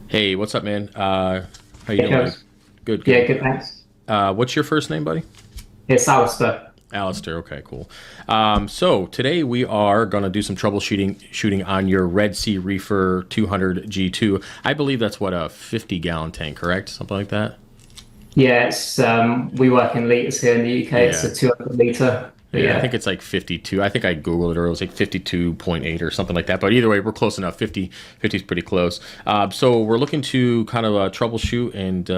Hey, what's up, man? How you Yeah, doing, man? goes. Good, Yeah, good. good, thanks. What's your first name, buddy? It's Alistair. Alistair. Okay, cool. So today we are gonna do some shooting on your Red Sea Reefer 200 G2. I believe that's what, a 50-gallon tank, correct? Something like that. Yeah, it's we work in liters here in the UK. It's Yeah, a 200 liter. But yeah. I think yeah, it's like 52. I think I googled it, or it was like 52.8 or something like that. But either way, we're close enough. 50 is pretty close. So we're looking to kind of troubleshoot and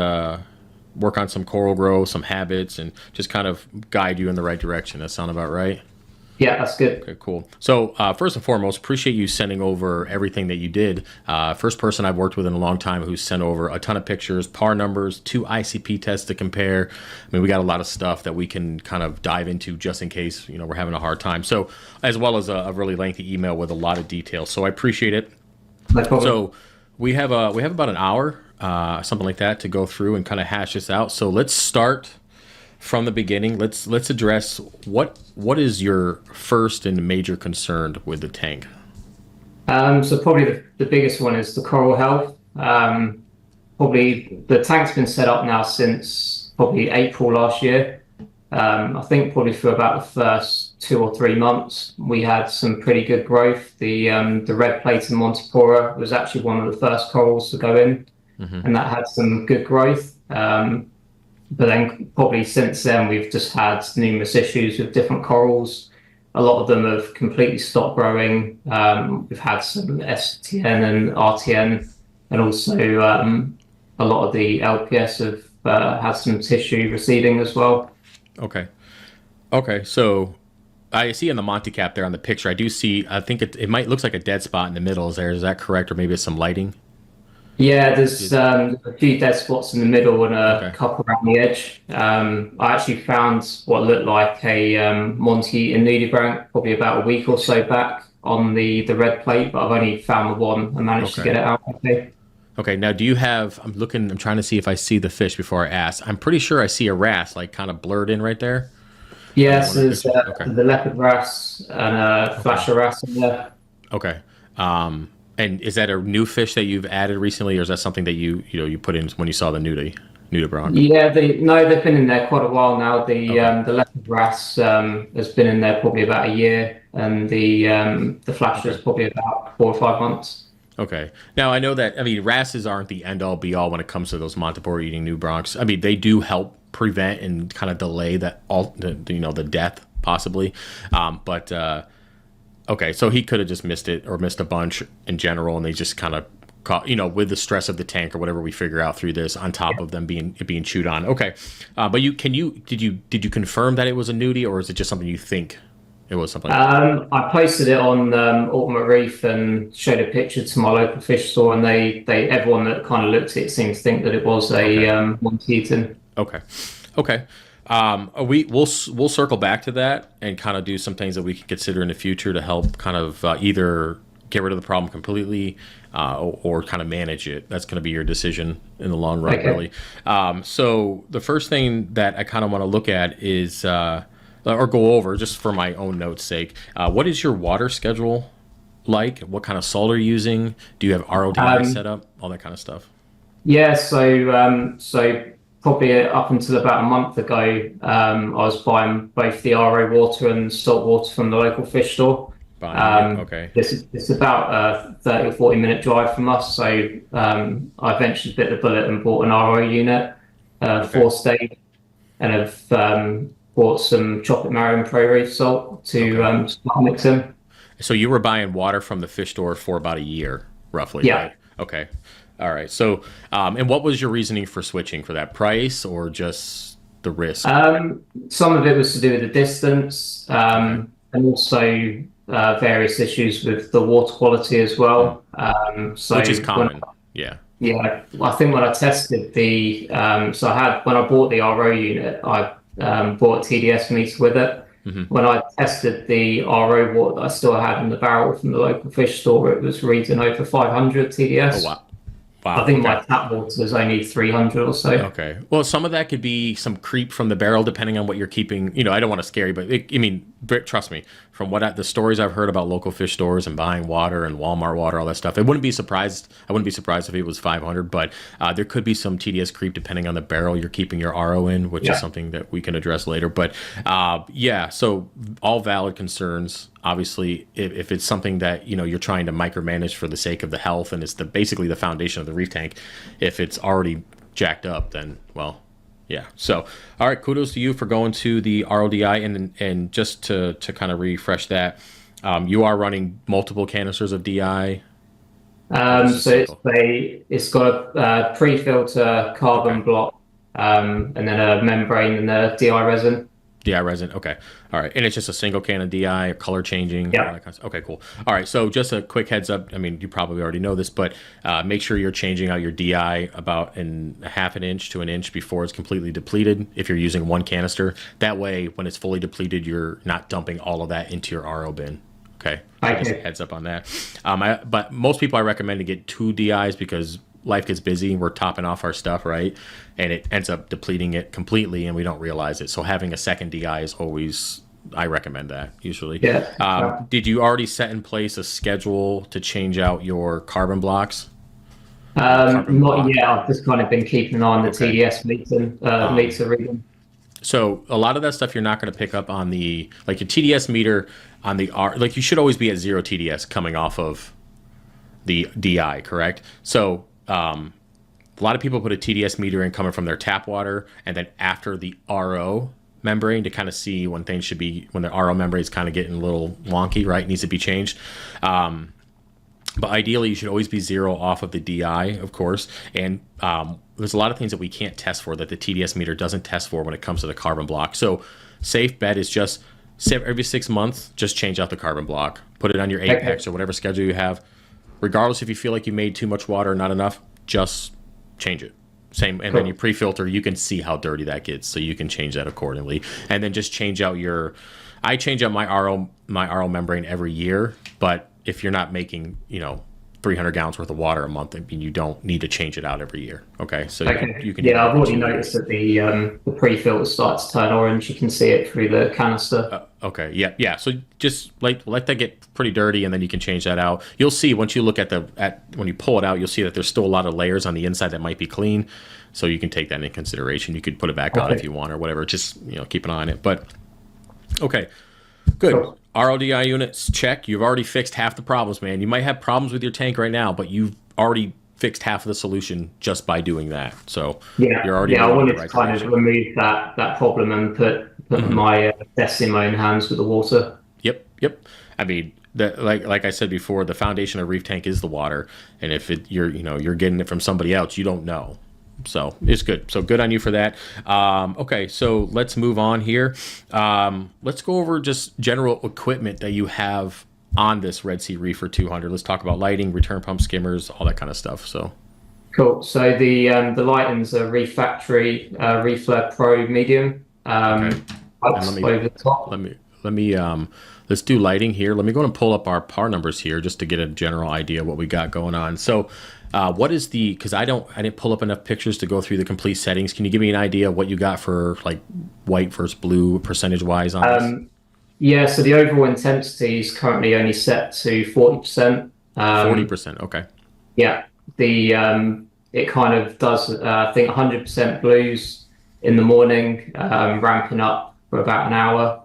work on some coral growth, some habits, and just kind of guide you in the right direction. That sound about right? yeah, that's good. Okay, cool. So first and foremost, appreciate you sending over everything that you did. First person I've worked with in a long time who's sent over a ton of pictures, par numbers, two ICP tests to compare. I mean, we got a lot of stuff that we can kind of dive into just in case we're having a hard time. So as well as a really lengthy email with a lot of details. So I appreciate it. No problem. So we have about an hour, something like that, to go through and kind of hash this out. So let's start from the beginning. Let's address what is your first and major concern with the tank. So probably the biggest one is the coral health. Probably the tank's been set up now since probably April last year. I think probably for about the first 2 or 3 months, we had some pretty good growth. The red plate and Montipora was actually one of the first corals to go in, Hmm. and that had some good growth. But then probably since then, we've just had numerous issues with different corals. A lot of them have completely stopped growing. We've had some STN and RTN, and also a lot of the LPS have had some tissue receding as well. Okay. Okay. So I see in the Monty cap there on the picture, I do see. I think it might looks like a dead spot in the middle. Is there? Is that correct, or maybe it's some lighting? Yeah, there's Did a few dead spots in the middle and a okay. couple around the edge. I actually found what looked like a Monty and nudibranch probably about a week or so back on the red plate, but I've only found the one and managed to Okay. get it out. Okay. Okay. Now, do you have? I'm looking. I'm trying to see if I see the fish before I ask. I'm pretty sure I see a wrasse, like kind of blurred in right there on Yes, one of the there's pictures. Okay. the leopard wrasse and a Okay. flasher wrasse in there. Okay. And is that a new fish that you've added recently, or is that something that you put in when you saw the nudibranch? Yeah, no, they've been in there quite a while now. Okay. The leopard wrasse has been in there probably about a year, and the flasher is Okay. probably about 4 or 5 months. Okay. Now I know that, I mean, wrasses aren't the end all be all when it comes to those Montipore eating nudibranchs. I mean, they do help prevent and kind of delay that all the death possibly. But okay, so he could have just missed it or missed a bunch in general, and they just kind of caught, with the stress of the tank or whatever we figure out through this, on top of them being chewed on. Okay, but did you confirm that it was a nudie, or is it just something you think it was something like that? I posted it on Ultimate Reef and showed a picture to my local fish store, and they everyone that kind of looked at it seemed to think that it was a Okay, Monteton. okay, okay. We'll circle back to that and kind of do some things that we can consider in the future to help kind of either get rid of the problem completely, or kind of manage it. That's going to be your decision in the long run, Okay. really. So the first thing that I kind of want to look at is, or go over just for my own notes' sake, what is your water schedule like? What kind of salt are you using? Do you have RODI set Um, up? All that kind of stuff. yeah, so probably up until about a month ago, I was buying both the RO water and salt water from the local fish store. Buying it. Okay. It's about a 30 or 40-minute drive from us, so I eventually bit the bullet and bought an RO unit, Okay. 4 stage, and have bought some chocolate marin pro reef salt to Okay. start mixing. So you were buying water from the fish store for about a year, roughly, Yeah. right? Okay. All right. So, and what was your reasoning for switching, for that price or just the risk? Some of it was to do with the distance, Okay. and also various issues with the water quality as Hmm. well. Which is So when common. Yeah. Yeah, I think when I tested so I had when I bought the RO unit, I bought a TDS meter with it. Hmm. When I tested the RO water that I still had in the barrel from the local fish store, it was reading over 500 Oh, TDS. wow. I Wow. think Okay. my tap water was only 300 or so. Okay. Well, some of that could be some creep from the barrel, depending on what you're keeping. I don't want to scare you, but I mean, trust me, from the stories I've heard about local fish stores and buying water and Walmart water, all that stuff, I wouldn't be surprised if it was 500, but there could be some TDS creep depending on the barrel you're keeping your RO in, which is something that we can address later. But so all valid concerns. Obviously, if it's something that you're trying to micromanage for the sake of the health and it's basically the foundation of the reef tank, if it's already jacked up, then well. Yeah. So, all right. Kudos to you for going to the RODI, and just to kind of refresh that, you are running multiple canisters of DI. It's got a pre-filter carbon block, and then a membrane and a DI resin. DI resin. Okay. All right. And it's just a single can of DI, color changing. Yeah. All that kind of stuff. Okay, cool. All right. So just a quick heads up. I mean, you probably already know this, but make sure you're changing out your DI about a half an inch to an inch before it's completely depleted if you're using one canister. That way, when it's fully depleted, you're not dumping all of that into your RO bin. Okay. So just a heads up on that. But most people I recommend to get 2 DIs because life gets busy. We're topping off our stuff, right? And it ends up depleting it completely and we don't realize it. So having a second DI is always, I recommend that usually. Yeah. Did you already set in place a schedule to change out your carbon blocks? Not yet. I've just kind of been keeping an eye on the TDS meter reading. So a lot of that stuff you're not going to pick up on your TDS meter on the R. Like you should always be at 0 TDS coming off of the DI, correct? So a lot of people put a TDS meter in coming from their tap water, and then after the RO membrane to kind of see when things should be, when the RO membrane is kind of getting a little wonky, right? Needs to be changed. But ideally, you should always be 0 off of the DI, of course. And there's a lot of things that we can't test for that the TDS meter doesn't test for when it comes to the carbon block. So safe bet is just every 6 months, just change out the carbon block. Put it on your Apex or whatever schedule you have. Regardless if you feel like you made too much water or not enough, just change it. Same, and then you pre-filter, you can see how dirty that gets, so you can change that accordingly. And then just change out I change out my RO membrane every year, but if you're not making, 300 gallons worth of water a month, I mean, you don't need to change it out every year. Okay, so you can. Yeah, I've already noticed that the pre-filter starts to turn orange. You can see it through the canister. Okay, yeah. So just let that get pretty dirty, and then you can change that out. You'll see once you look at when you pull it out, you'll see that there's still a lot of layers on the inside that might be clean. So you can take that into consideration. You could put it back on if you want or whatever. Just keep an eye on it. But okay, good. Cool. RODI units, check. You've already fixed half the problems, man. You might have problems with your tank right now, but you've already fixed half of the solution just by doing that. So you're already I wanted to kind of remove that problem and put my destiny in my own hands with the water. Yep. I mean, like I said before, the foundation of a reef tank is the water, and if you're getting it from somebody else, you don't know. So it's good. So good on you for that. Okay, so let's move on here. Let's go over just general equipment that you have on this Red Sea Reefer 200. Let's talk about lighting, return pump, skimmers, all that kind of stuff. So cool. So the lighting's a Reef Factory Reflare Pro medium. Over the top. Let me let's do lighting here. Let me go and pull up our par numbers here just to get a general idea of what we got going on. So what is because I didn't pull up enough pictures to go through the complete settings. Can you give me an idea of what you got for like white versus blue percentage wise on this? Yeah, so the overall intensity is currently only set to 40%. 40%, okay. Yeah, it kind of does I think 100% blues in the morning, ramping up for about an hour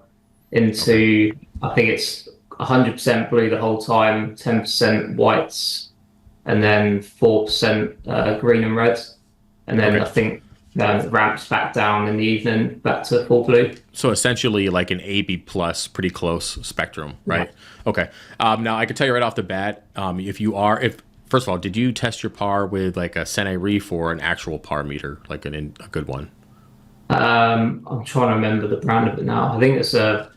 into I think it's 100% blue the whole time, 10% whites, and then 4% green and red, and then I think it ramps back down in the evening back to full blue. So essentially like an AB plus, pretty close spectrum, right? Yeah. Okay. Now I can tell you right off the bat, first of all, did you test your par with like a Sene Reef or an actual par meter, like a good one? I'm trying to remember the brand of it now. I think it's I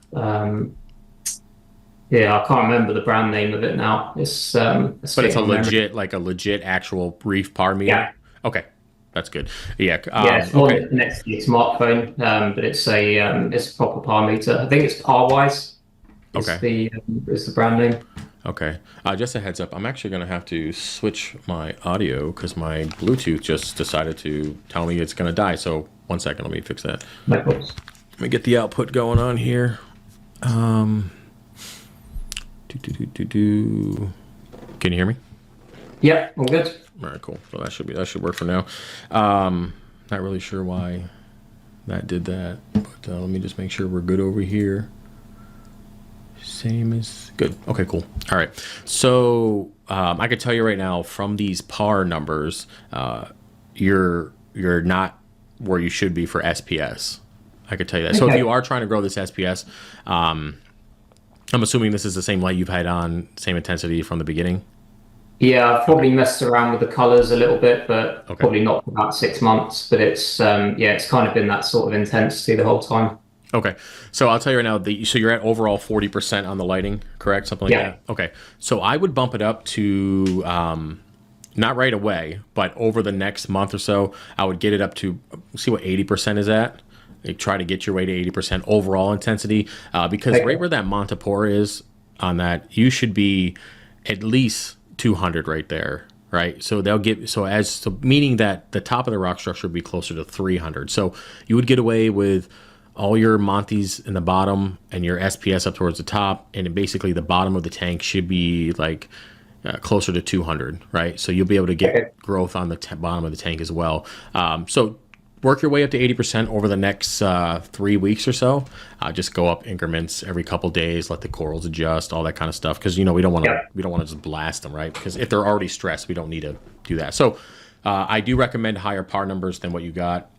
can't remember the brand name of it now. But it's a legit actual reef par meter. Yeah. Okay, that's good. Yeah. It's not next to your smartphone, but it's a proper par meter. I think it's Parwise. Okay. Is the brand name. Okay. Just a heads up, I'm actually going to have to switch my audio because my Bluetooth just decided to tell me it's going to die. So 1 second, let me fix that. No problem. Let me get the output going on here. Can you hear me? Yep, all good. All right, cool. So that should work for now. Not really sure why that did that, but let me just make sure we're good over here. Same as good. Okay, cool. All right. So I could tell you right now from these par numbers, you're not where you should be for SPS. I could tell you that. So if you are trying to grow this SPS, I'm assuming this is the same light you've had on, same intensity from the beginning. Yeah, I've probably messed around with the colors a little bit, but Okay. probably not for about 6 months. But it's yeah, it's kind of been that sort of intensity the whole time. Okay. So I'll tell you right now, so you're at overall 40% on the lighting, correct? Something like Yeah. that? Okay. So I would bump it up to, not right away, but over the next month or so, I would get it up to, see what 80% is at. Like, try to get your way to 80% overall intensity, because right where that Montepore is on that, you should be at least 200 right there, right? So meaning that the top of the rock structure would be closer to 300. So you would get away with all your Montes in the bottom and your SPS up towards the top, and then basically the bottom of the tank should be like closer to 200, right? So you'll be able to get growth on the bottom of the tank as well. So work your way up to 80% over the next 3 weeks or so. Just go up increments every couple days, let the corals adjust, all that kind of stuff. Because we don't want to just blast them, right? Because if they're already stressed, we don't need to do that. So I do recommend higher par numbers than what you got.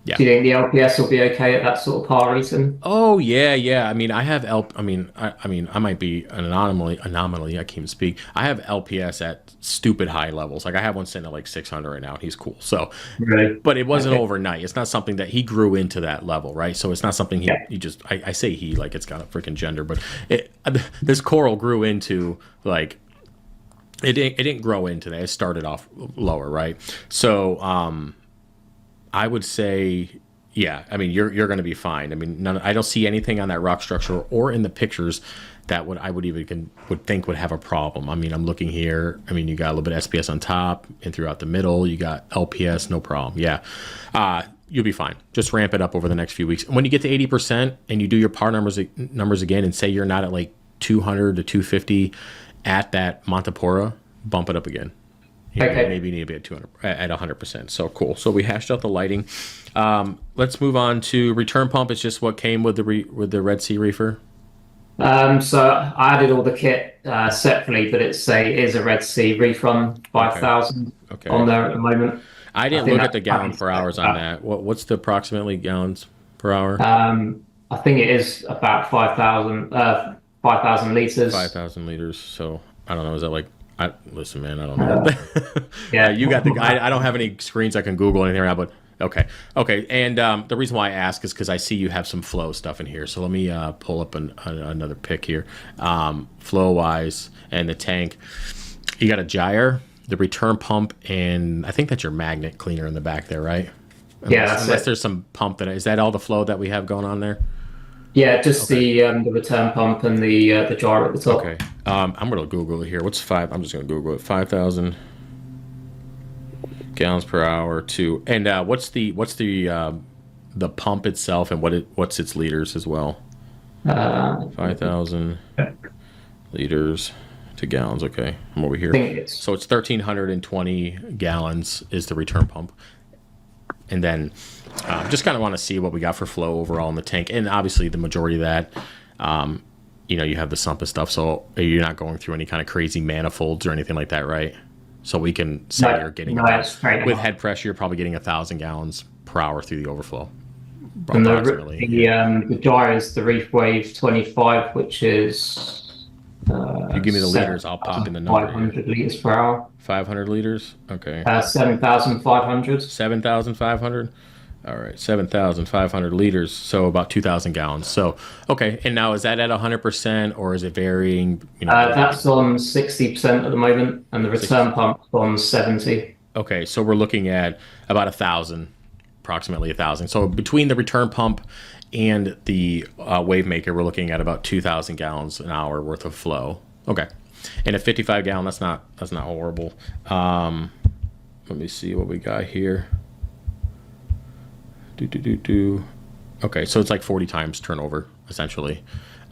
Yeah. Do you think the LPS will be okay at that sort of par rating? Oh yeah. I mean, I have I might be an anomaly. I can't even speak. I have LPS at stupid high levels. Like I have one sitting at like 600 right now, and he's cool. So, Really? but it wasn't overnight. It's not something that he grew into that level, right? So it's not something he just. I say he like it's got a freaking gender, but this coral grew into like. It didn't grow into that. It started off lower, right? So I would say, yeah. I mean, you're going to be fine. I mean, I don't see anything on that rock structure or in the pictures that would think would have a problem. I mean, I'm looking here. I mean, you got a little bit of SPS on top and throughout the middle. You got LPS, no problem. Yeah, you'll be fine. Just ramp it up over the next few weeks. When you get to 80% and you do your par numbers again, and say you're not at like 200 to 250 at that Montepora, bump it up again. Maybe you need to be at 200 at 100%. So cool. So we hashed out the lighting. Let's move on to return pump. It's just what came with the Red Sea reefer. So I added all the kit separately, but it is a Red Sea refund 5,000 on there at the moment. I didn't look at the gallon per hours on that. What's the approximately gallons per hour? I think it is about 5,000 liters. 5,000 liters. So I don't know. Is that like? Listen, man, I don't know. Yeah, You got the. I don't have any screens I can Google anything right now, but okay. And the reason why I ask is because I see you have some flow stuff in here. So let me pull up another pic here. Flow wise, and the tank. You got a gyre, the return pump, and I think that's your magnet cleaner in the back there, right? Unless there's some pump is that all the flow that we have going on there? Yeah, just the return pump and the gyre at the top. Okay. I'm gonna Google it here. What's five? I'm just gonna Google it. 5,000 gallons per hour to, and what's the pump itself, and what's its liters as well? 5,000 liters to gallons. Okay, I'm over here. So it's 1,320 gallons is the return pump, and then just kind of want to see what we got for flow overall in the tank, and obviously the majority of that. You have the sump and stuff, so you're not going through any kind of crazy manifolds or anything like that, right? So we can say you're getting with head pressure, you're probably getting 1,000 gallons per hour through the overflow. And the gyre is the Reef Wave 25, which is you give me the liters, I'll pop in the number. 500 liters per hour. 500 liters, okay. 7,500. 7,500. All right, 7,500 liters, so about 2,000 gallons. So, okay, and now is that at 100% or is it varying? That's on 60% at the moment, and the return pump's on 70. Okay, so we're looking at about 1,000, approximately 1,000. So between the return pump and the wave maker, we're looking at about 2,000 gallons an hour worth of flow. Okay, and a 55 gallon, that's not horrible. Let me see what we got here. Okay, so it's like 40 times turnover essentially,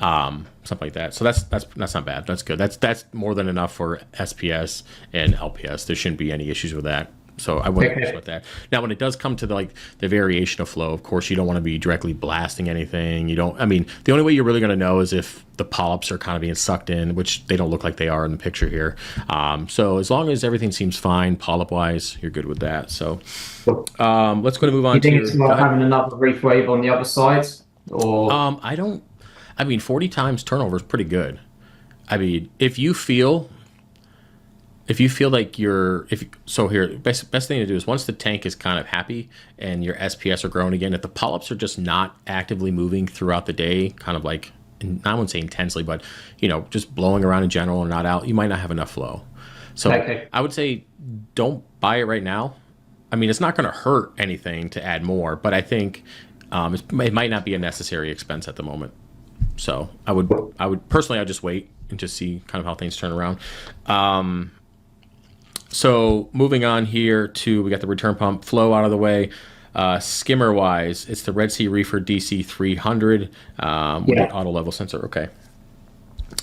something like that. So that's not bad. That's good. That's more than enough for SPS and LPS. There shouldn't be any issues with that. So I wouldn't mess with that. Now, when it does come to the variation of flow, of course, you don't want to be directly blasting anything. You don't. I mean, the only way you're really going to know is if the polyps are kind of being sucked in, which they don't look like they are in the picture here. So as long as everything seems fine polyp-wise, you're good with that. So let's go to move on. You think it's like having another reef wave on the other side, or I don't. I mean, 40 times turnover is pretty good. I mean, if you feel like best thing to do is once the tank is kind of happy and your SPS are growing again, if the polyps are just not actively moving throughout the day, kind of like, I wouldn't say intensely, but just blowing around in general and not out, you might not have enough flow. So I would say don't buy it right now. I mean, it's not going to hurt anything to add more, but I think it might not be a necessary expense at the moment. So I would personally, I'd just wait and just see kind of how things turn around. So moving on here we got the return pump flow out of the way. Skimmer wise, it's the Red Sea Reefer DC 300 with an auto level sensor. Okay.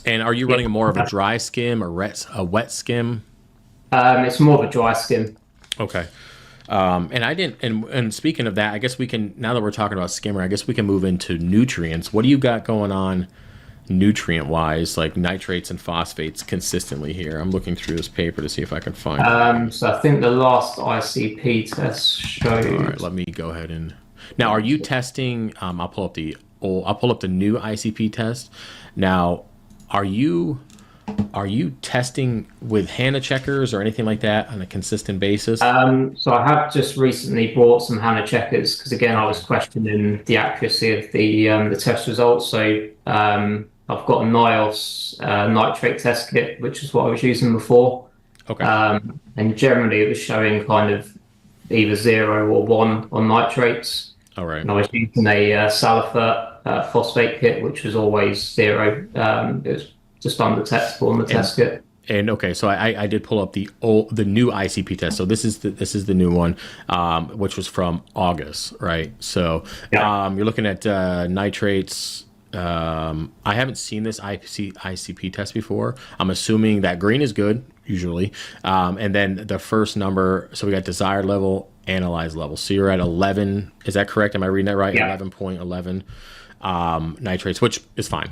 And are you running more of a dry skim or a wet skim? It's more of a dry skim. Okay. And speaking of that, I guess we can, now that we're talking about skimmer, I guess we can move into nutrients. What do you got going on nutrient wise, like nitrates and phosphates consistently here? I'm looking through this paper to see if I can find so I think the last ICP test showed. All right, let me go ahead and now are you testing I'll pull up the new ICP test. Now, are you testing with HANA checkers or anything like that on a consistent basis? So I have just recently bought some HANA checkers because again I was questioning the accuracy of the test results. So I've got a NIOS nitrate test kit, which is what I was using before. Okay. And generally it was showing kind of either 0 or 1 on nitrates. All right. And I was using a Salifert phosphate kit, which was always 0. It was just undetectable on the test kit. And okay, so I did pull up the new ICP test. So this is the new one, which was from August, right? So you're looking at nitrates. I haven't seen this ICP test before. I'm assuming that green is good usually, and then the first number. So we got desired level, analyzed level. So you're at 11. Is that correct? Am I reading that right? Yeah. 11.11 nitrates, which is fine.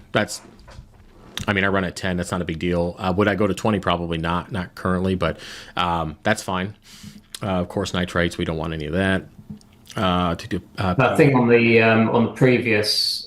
I mean, I run at 10. That's not a big deal. Would I go to 20? Probably not currently, but that's fine. Of course, nitrates, we don't want any of that. I think on the previous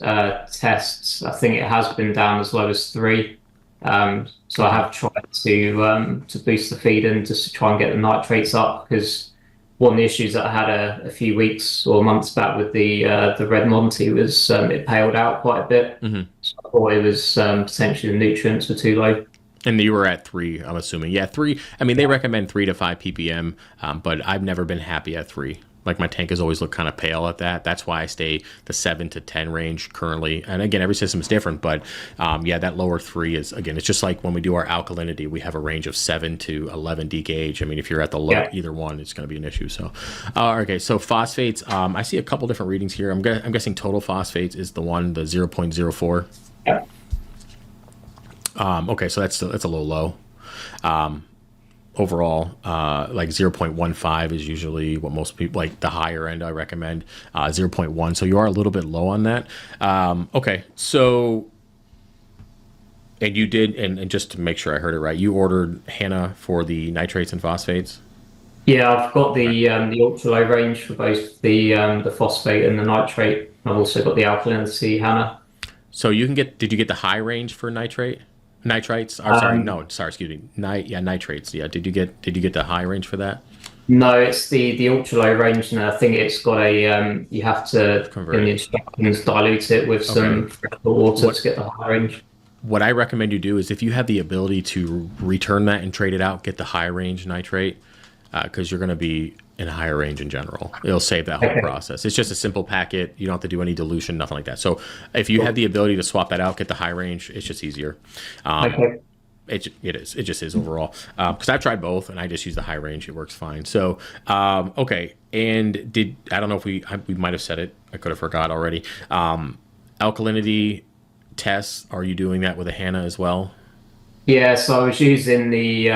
tests, I think it has been down as low as 3. So I have tried to boost the feed in just to try and get the nitrates up, because one of the issues that I had a few weeks or months back with the Red Monty was it paled out quite a bit. Mm-hmm. So I thought it was potentially the nutrients were too low. And you were at 3, I'm assuming. Yeah, 3. I mean, they recommend 3 to 5 ppm, but I've never been happy at 3. Like, my tank has always looked kind of pale at that. That's why I stay the 7 to 10 range currently. And again, every system is different, but that lower 3 is, again, it's just like when we do our alkalinity, we have a range of 7 to 11 DKH. I mean, if you're at the low, either one, it's going to be an issue. So, okay, so phosphates, I see a couple different readings here. I'm guessing total phosphates is the 0.04. Yeah. Okay, so that's a little low. Overall, like 0.15 is usually what most people, like the higher end I recommend, 0.1. So you are a little bit low on that. Okay, so, and you did, and just to make sure I heard it right, you ordered HANA for the nitrates and phosphates? Yeah, I've got the ultra low range for both the phosphate and the nitrate. I've also got the alkalinity HANA. So you can did you get the high range for nitrates? Excuse me. Nitrates. Yeah. Did you get the high range for that? No, it's the ultra low range, and I think it's got a you have to in the instructions dilute it with some fresh water to get the high range. What I recommend you do is, if you have the ability to return that and trade it out, get the high range nitrate, because you're going to be in a higher range in general. It'll save that whole process. It's just a simple packet. You don't have to do any dilution, nothing like that. So if you have the ability to swap that out, get the high range, it's just easier. It is. It just is overall. Because I've tried both, and I just use the high range. It works fine. So, okay. And I don't know if we might have said it. I could have forgot already. alkalinity tests, are you doing that with a Hannah as well? Yeah, so I was using the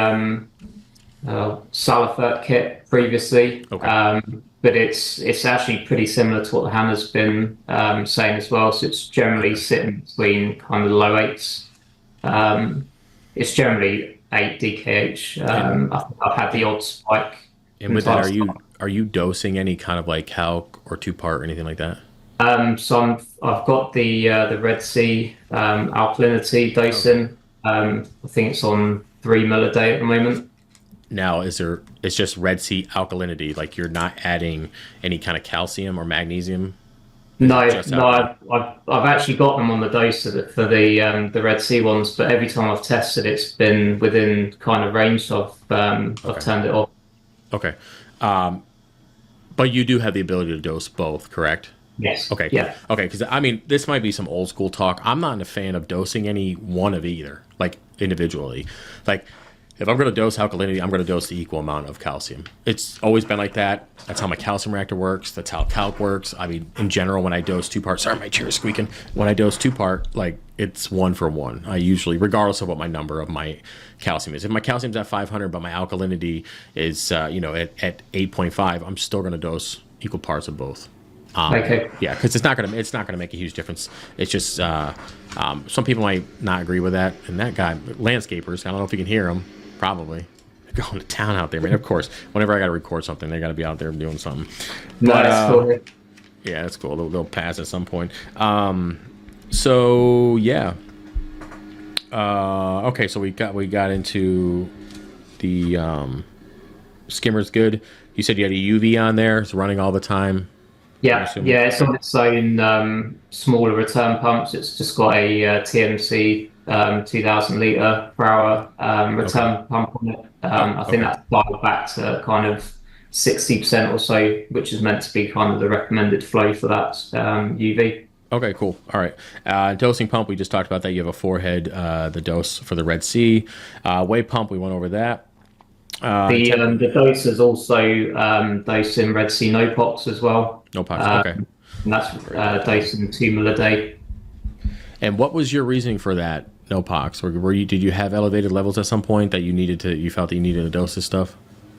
Salifert kit previously, Okay. but it's actually pretty similar to what Hannah's been saying as well. So it's generally Okay. sitting between kind of low eights. Um, it's generally 8 DKH. And I think I've had the odd spike and from with that, time to time. are you dosing any kind of like calc or two part or anything like that? I've got the Red Sea alkalinity Okay. dosing. I think it's on 3 ml a day at the moment. Now, it's just Red Sea alkalinity, like you're not adding any kind of calcium or magnesium? Is it No, just no, alkaline? I've actually got them on the dose for the Red Sea ones, but every time I've tested, it's been within kind of range. So I've Okay. turned it off. Okay. Um, but you do have the ability to dose both, correct? Yes, Okay, cool. yeah, Okay, because I mean, this might be some old school talk. I'm not a fan of dosing any one of either, like individually. Like, if I'm going to dose alkalinity, I'm going to dose the equal amount of calcium. It's always been like that. That's how my calcium reactor works. That's how calc works. I mean, in general, when I dose two part, sorry, my chair is squeaking. When I dose two part, like it's 1 for 1. I usually, regardless of what my number of my calcium is, if my calcium's at 500, but my alkalinity is, at 8.5, I'm still going to dose equal parts of both. okay, Yeah, because it's not gonna make a huge difference. It's just some people might not agree with that. And that guy, landscapers, I don't know if you can hear them. Probably they're going to town out there, man. Of course, whenever I got to record something, they got to be out there doing something. no, But that's cool. yeah, that's cool. They'll pass at some point. So yeah. Okay, so we got into the skimmer's good. You said you had a UV on there. It's running all the time. I'm Yeah, assuming. yeah, it's on its own smaller return pumps. It's just got a TMC 2000 litre per hour Okay. return pump on it. Oh, I think okay. that's dialed back to kind of 60% or so, which is meant to be kind of the recommended flow for that UV. Okay, cool. All right. Dosing pump, we just talked about that. You have a forehead, the dose for the Red Sea. Wave pump, we went over that. Temp, The dose is also dosed in Red Sea no pox as well. no pox. Um, Okay. and that's Very good. dosed in 2 ml a day. And what was your reasoning for that? No pox. Were you did you have elevated levels at some point that you felt that you needed to dose this stuff?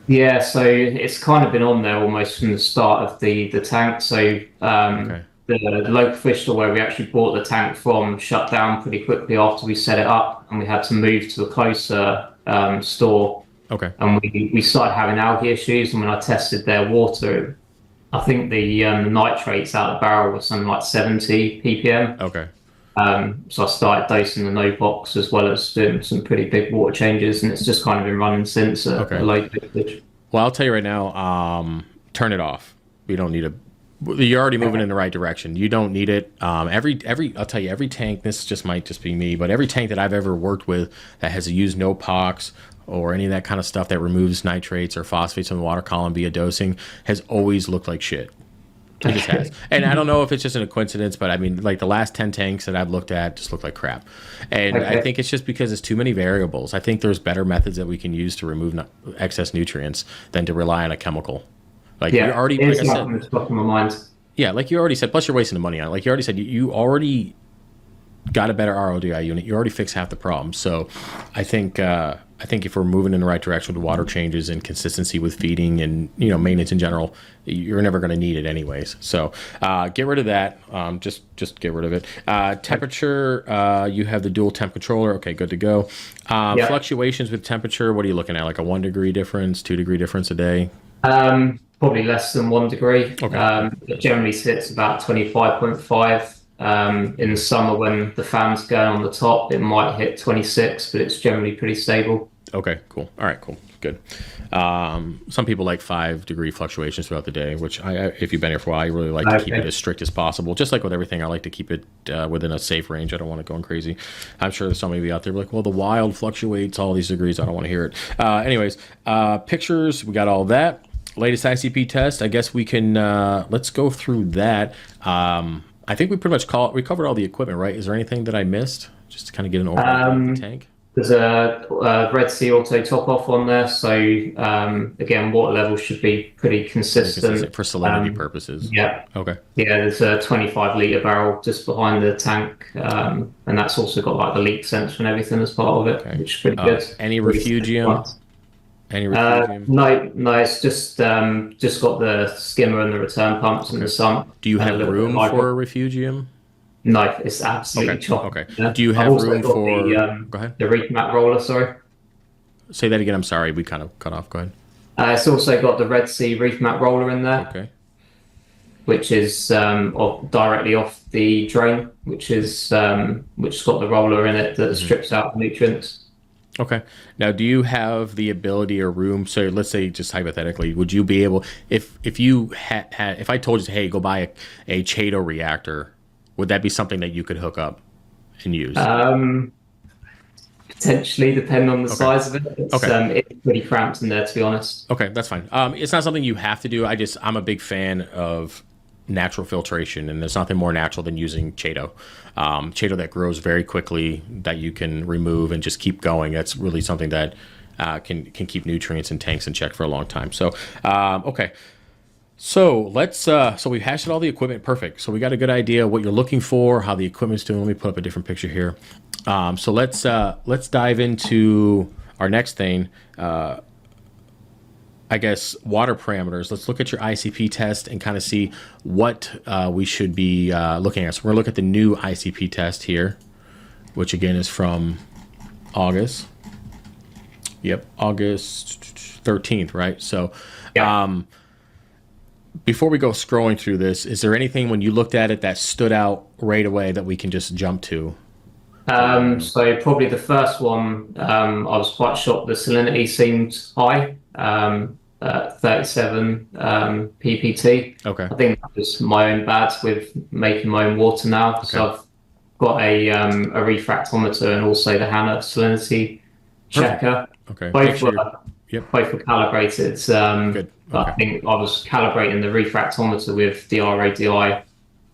Yeah, so it's kind of been on there almost from the start of the tank. So Okay. the local fish store where we actually bought the tank from shut down pretty quickly after we set it up, and we had to move to a closer store. Okay. And we started having algae issues. And when I tested their water, I think the nitrates out of the barrel was something like 70 ppm. Okay. So I started dosing the no box as well as doing some pretty big water changes, and it's just kind of been running since a Okay. low dosage. Well, I'll tell you right now, turn it off. We don't need a. You're already moving in the right direction. You don't need it. I'll tell you, every tank. This just might just be me, but every tank that I've ever worked with that has used no pox or any of that kind of stuff that removes nitrates or phosphates from the water column via dosing has always looked like shit. It just has. And I don't know if it's just a coincidence, but I mean, like the last 10 tanks that I've looked at just look like crap. And I Okay. think it's just because it's too many variables. I think there's better methods that we can use to remove excess nutrients than to rely on a chemical. Like you Yeah, already, like it's I said, something that's stuck in my mind. yeah, like you already said, plus you're wasting the money on it. Like you already said, you already got a better RODI unit. You already fixed half the problem. So I think if we're moving in the right direction with water changes and consistency with feeding and maintenance in general, you're never going to need it anyways. So get rid of that. Just get rid of it. Temperature. You have the dual temp controller. Okay, good to go. Yeah. Fluctuations with temperature. What are you looking at? Like a 1 degree difference, 2 degree difference a day? Probably less than 1 degree. Okay. It generally sits about 25.5. In the summer, when the fan's going on the top, it might hit 26, but it's generally pretty stable. Okay, cool. All right, cool. Good. Some people like 5 degree fluctuations throughout the day, which if you've been here for a while, I really like to keep it Okay. as strict as possible. Just like with everything, I like to keep it within a safe range. I don't want it going crazy. I'm sure there's somebody out there like, well, the wild fluctuates all these degrees. I don't want to hear it. Anyways, pictures, we got all that. Latest ICP test. I guess we can, let's go through that. I think we pretty much we covered all the equipment, right? Is there anything that I missed? Just to kind of get an overview of the tank. There's a Red Sea auto top off on there, so again, water level should be pretty Pretty consistent consistent. for salinity purposes. Yeah, Okay. yeah. There's a 25-liter barrel just behind the tank, and that's also got like the leak sensor and everything as part of it, Okay. which is pretty good. Any Pretty safe refugium? ones. Any refugium? No, no. It's just got the skimmer and the return pumps and the sump. Do you and a have little bit of room hydro. for a refugium? No, it's absolutely Okay. chock. Okay. Yeah. Do you I've have also room got for? the Go ahead. the reef mat roller. Sorry. Say that again. I'm sorry. We kind of cut off. Go ahead. It's also got the Red Sea reef mat roller in there, Okay. which is directly off the drain, which has got the roller in it that strips out the nutrients. Okay. Now, do you have the ability or room? So, let's say, just hypothetically, would you be able, if you had, if I told you, hey, go buy a Chaeto reactor, would that be something that you could hook up and use? Potentially, depending on the size of it. It's pretty cramped in there, to be honest. Okay, that's fine. It's not something you have to do. I'm a big fan of natural filtration, and there's nothing more natural than using Chaeto. Chaeto that grows very quickly that you can remove and just keep going. That's really something that can keep nutrients in tanks in check for a long time. So, okay. So so we've hashed out all the equipment. Perfect. So we got a good idea what you're looking for, how the equipment's doing. Let me put up a different picture here. So let's dive into our next thing. I guess water parameters. Let's look at your ICP test and kind of see what we should be looking at. So we're gonna look at the new ICP test here, which again is from August. Yep, August 13th, right? So, Yeah. before we go scrolling through this, is there anything when you looked at it that stood out right away that we can just jump to? So probably the first one, I was quite shocked. The salinity seemed high, 37 ppt. Okay. I think that was my own bad with making my own water now. So I've got a refractometer and also the HANA salinity checker. Okay. Both were Yep. both were calibrated. Good. I think I was calibrating the refractometer with the RADI.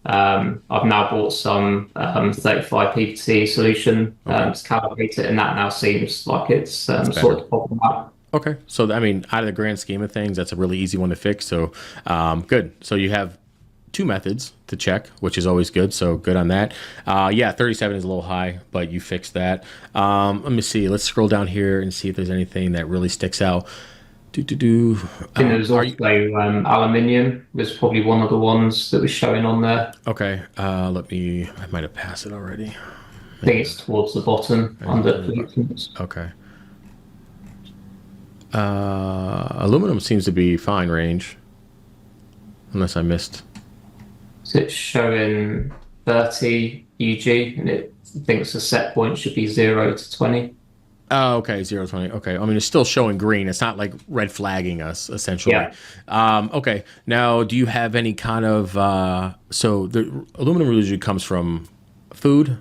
I've now bought some 35 ppt solution to calibrate it, and that now seems like it's sort of popping up. Okay. So, I mean, out of the grand scheme of things, that's a really easy one to fix. So, good. So you have two methods to check, which is always good. So good on that. Yeah, 37 is a little high, but you fixed that. Let me see. Let's scroll down here and see if there's anything that really sticks out. I think there was also aluminium was probably one of the ones that was showing on there. Okay. I might have passed it already. I think it's towards the bottom under pollutants. Okay. Aluminum seems to be fine range, unless I missed. So it's showing 30 UG, and it thinks the set point should be 0 to 20. Oh, okay, 0 to 20. Okay, I mean, it's still showing green. It's not like red flagging us, essentially. Yeah. Okay, now, do you have any kind of... so the aluminum usually comes from food.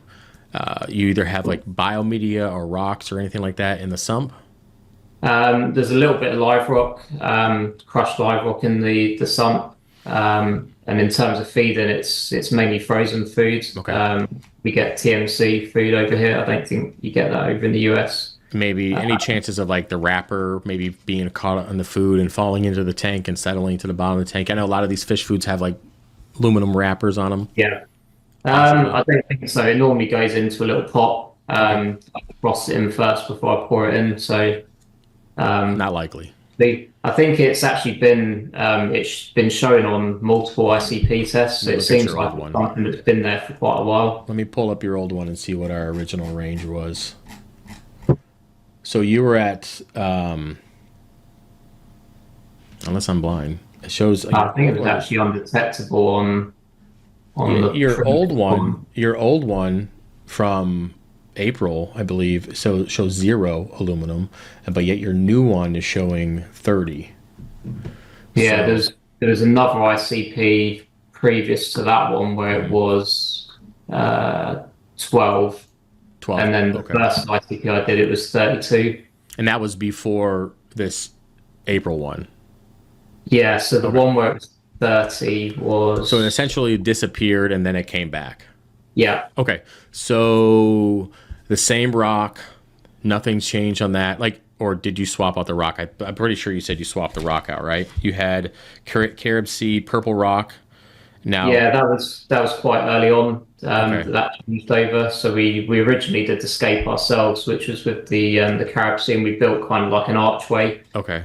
You either have like biomedia or rocks or anything like that in the sump? There's a little bit of live rock, crushed live rock in the sump. And in terms of feeding, it's mainly frozen food. Okay. We get TMC food over here. I don't think you get that over in the US. Maybe any chances of like the wrapper maybe being caught on the food and falling into the tank and settling to the bottom of the tank? I know a lot of these fish foods have like aluminum wrappers on them. Yeah. I don't think so. It normally goes into a little pot. I frost it in first before I pour it in. So not likely. I think it's actually been shown on multiple ICP tests. So it seems like something that's been there for quite a while. Let me pull up your old one and see what our original range was. So you were at, unless I'm blind, it shows. I think it was actually undetectable on your old one. Your old one from April, I believe, so it shows 0 aluminum, but yet your new one is showing 30. Yeah, there's another ICP previous to that one where it was 12. And then the first ICP I did, it was 32. And that was before this April one. Yeah, so the one where it was 30 was... So it essentially disappeared and then it came back. Yeah. Okay, so the same rock, Nothing's changed on that. Like, or did you swap out the rock? I'm pretty sure you said you swapped the rock out, right? You had Carib Sea, purple rock. Now, Yeah, that was quite early on okay, that changed over. So we originally did the scape ourselves, which was with the Carib Sea, and we built kind of like an archway, okay.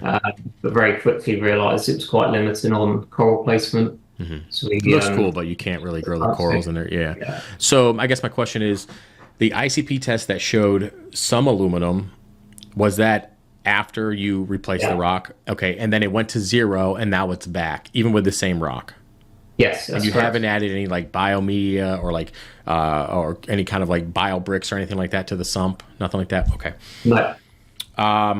but very quickly realised it was quite limiting on coral placement. So It we looks cool, but you can't really grow the corals in there. Yeah. yeah. So I guess my question is, the ICP test that showed some aluminum, was that after you replaced the Yeah. rock? Okay, and then it went to 0, and now it's back, even with the same rock. Yes, And that's you correct. haven't added any like biomedia or like or any kind of like bio bricks or anything like that to the sump. Nothing like that. Okay. No, I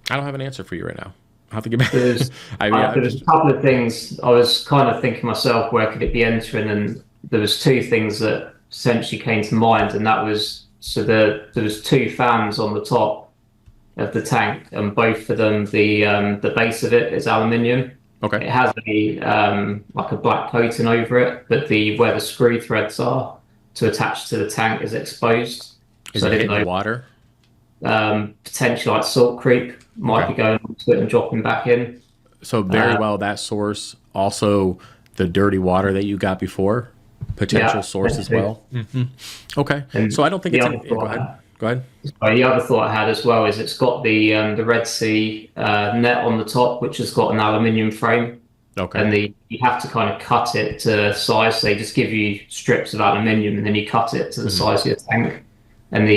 don't have an answer for you right now. I'll have to get back. there's I mean, I there was just a couple of things I was kind of thinking myself, where could it be entering? And there was two things that essentially came to mind, and that was there was two fans on the top of the tank, and both of them the base of it is aluminium. okay. It has a like a black coating over it, but the where the screw threads are to attach to the tank is exposed. Is So I it didn't hitting the know water? potentially like salt creep might Okay. be going onto it and dropping back in. So very well that source. Also the dirty water that you got before, potential Yeah, source as potentially. well. Okay. And So I don't think the it's other an, yeah, go thought, ahead. Go ahead. the other thought I had as well is it's got the Red Sea net on the top, which has got an aluminium frame, Okay. and you have to kind of cut it to size. So they just give you strips of aluminium, and then you cut it to the size of your tank. And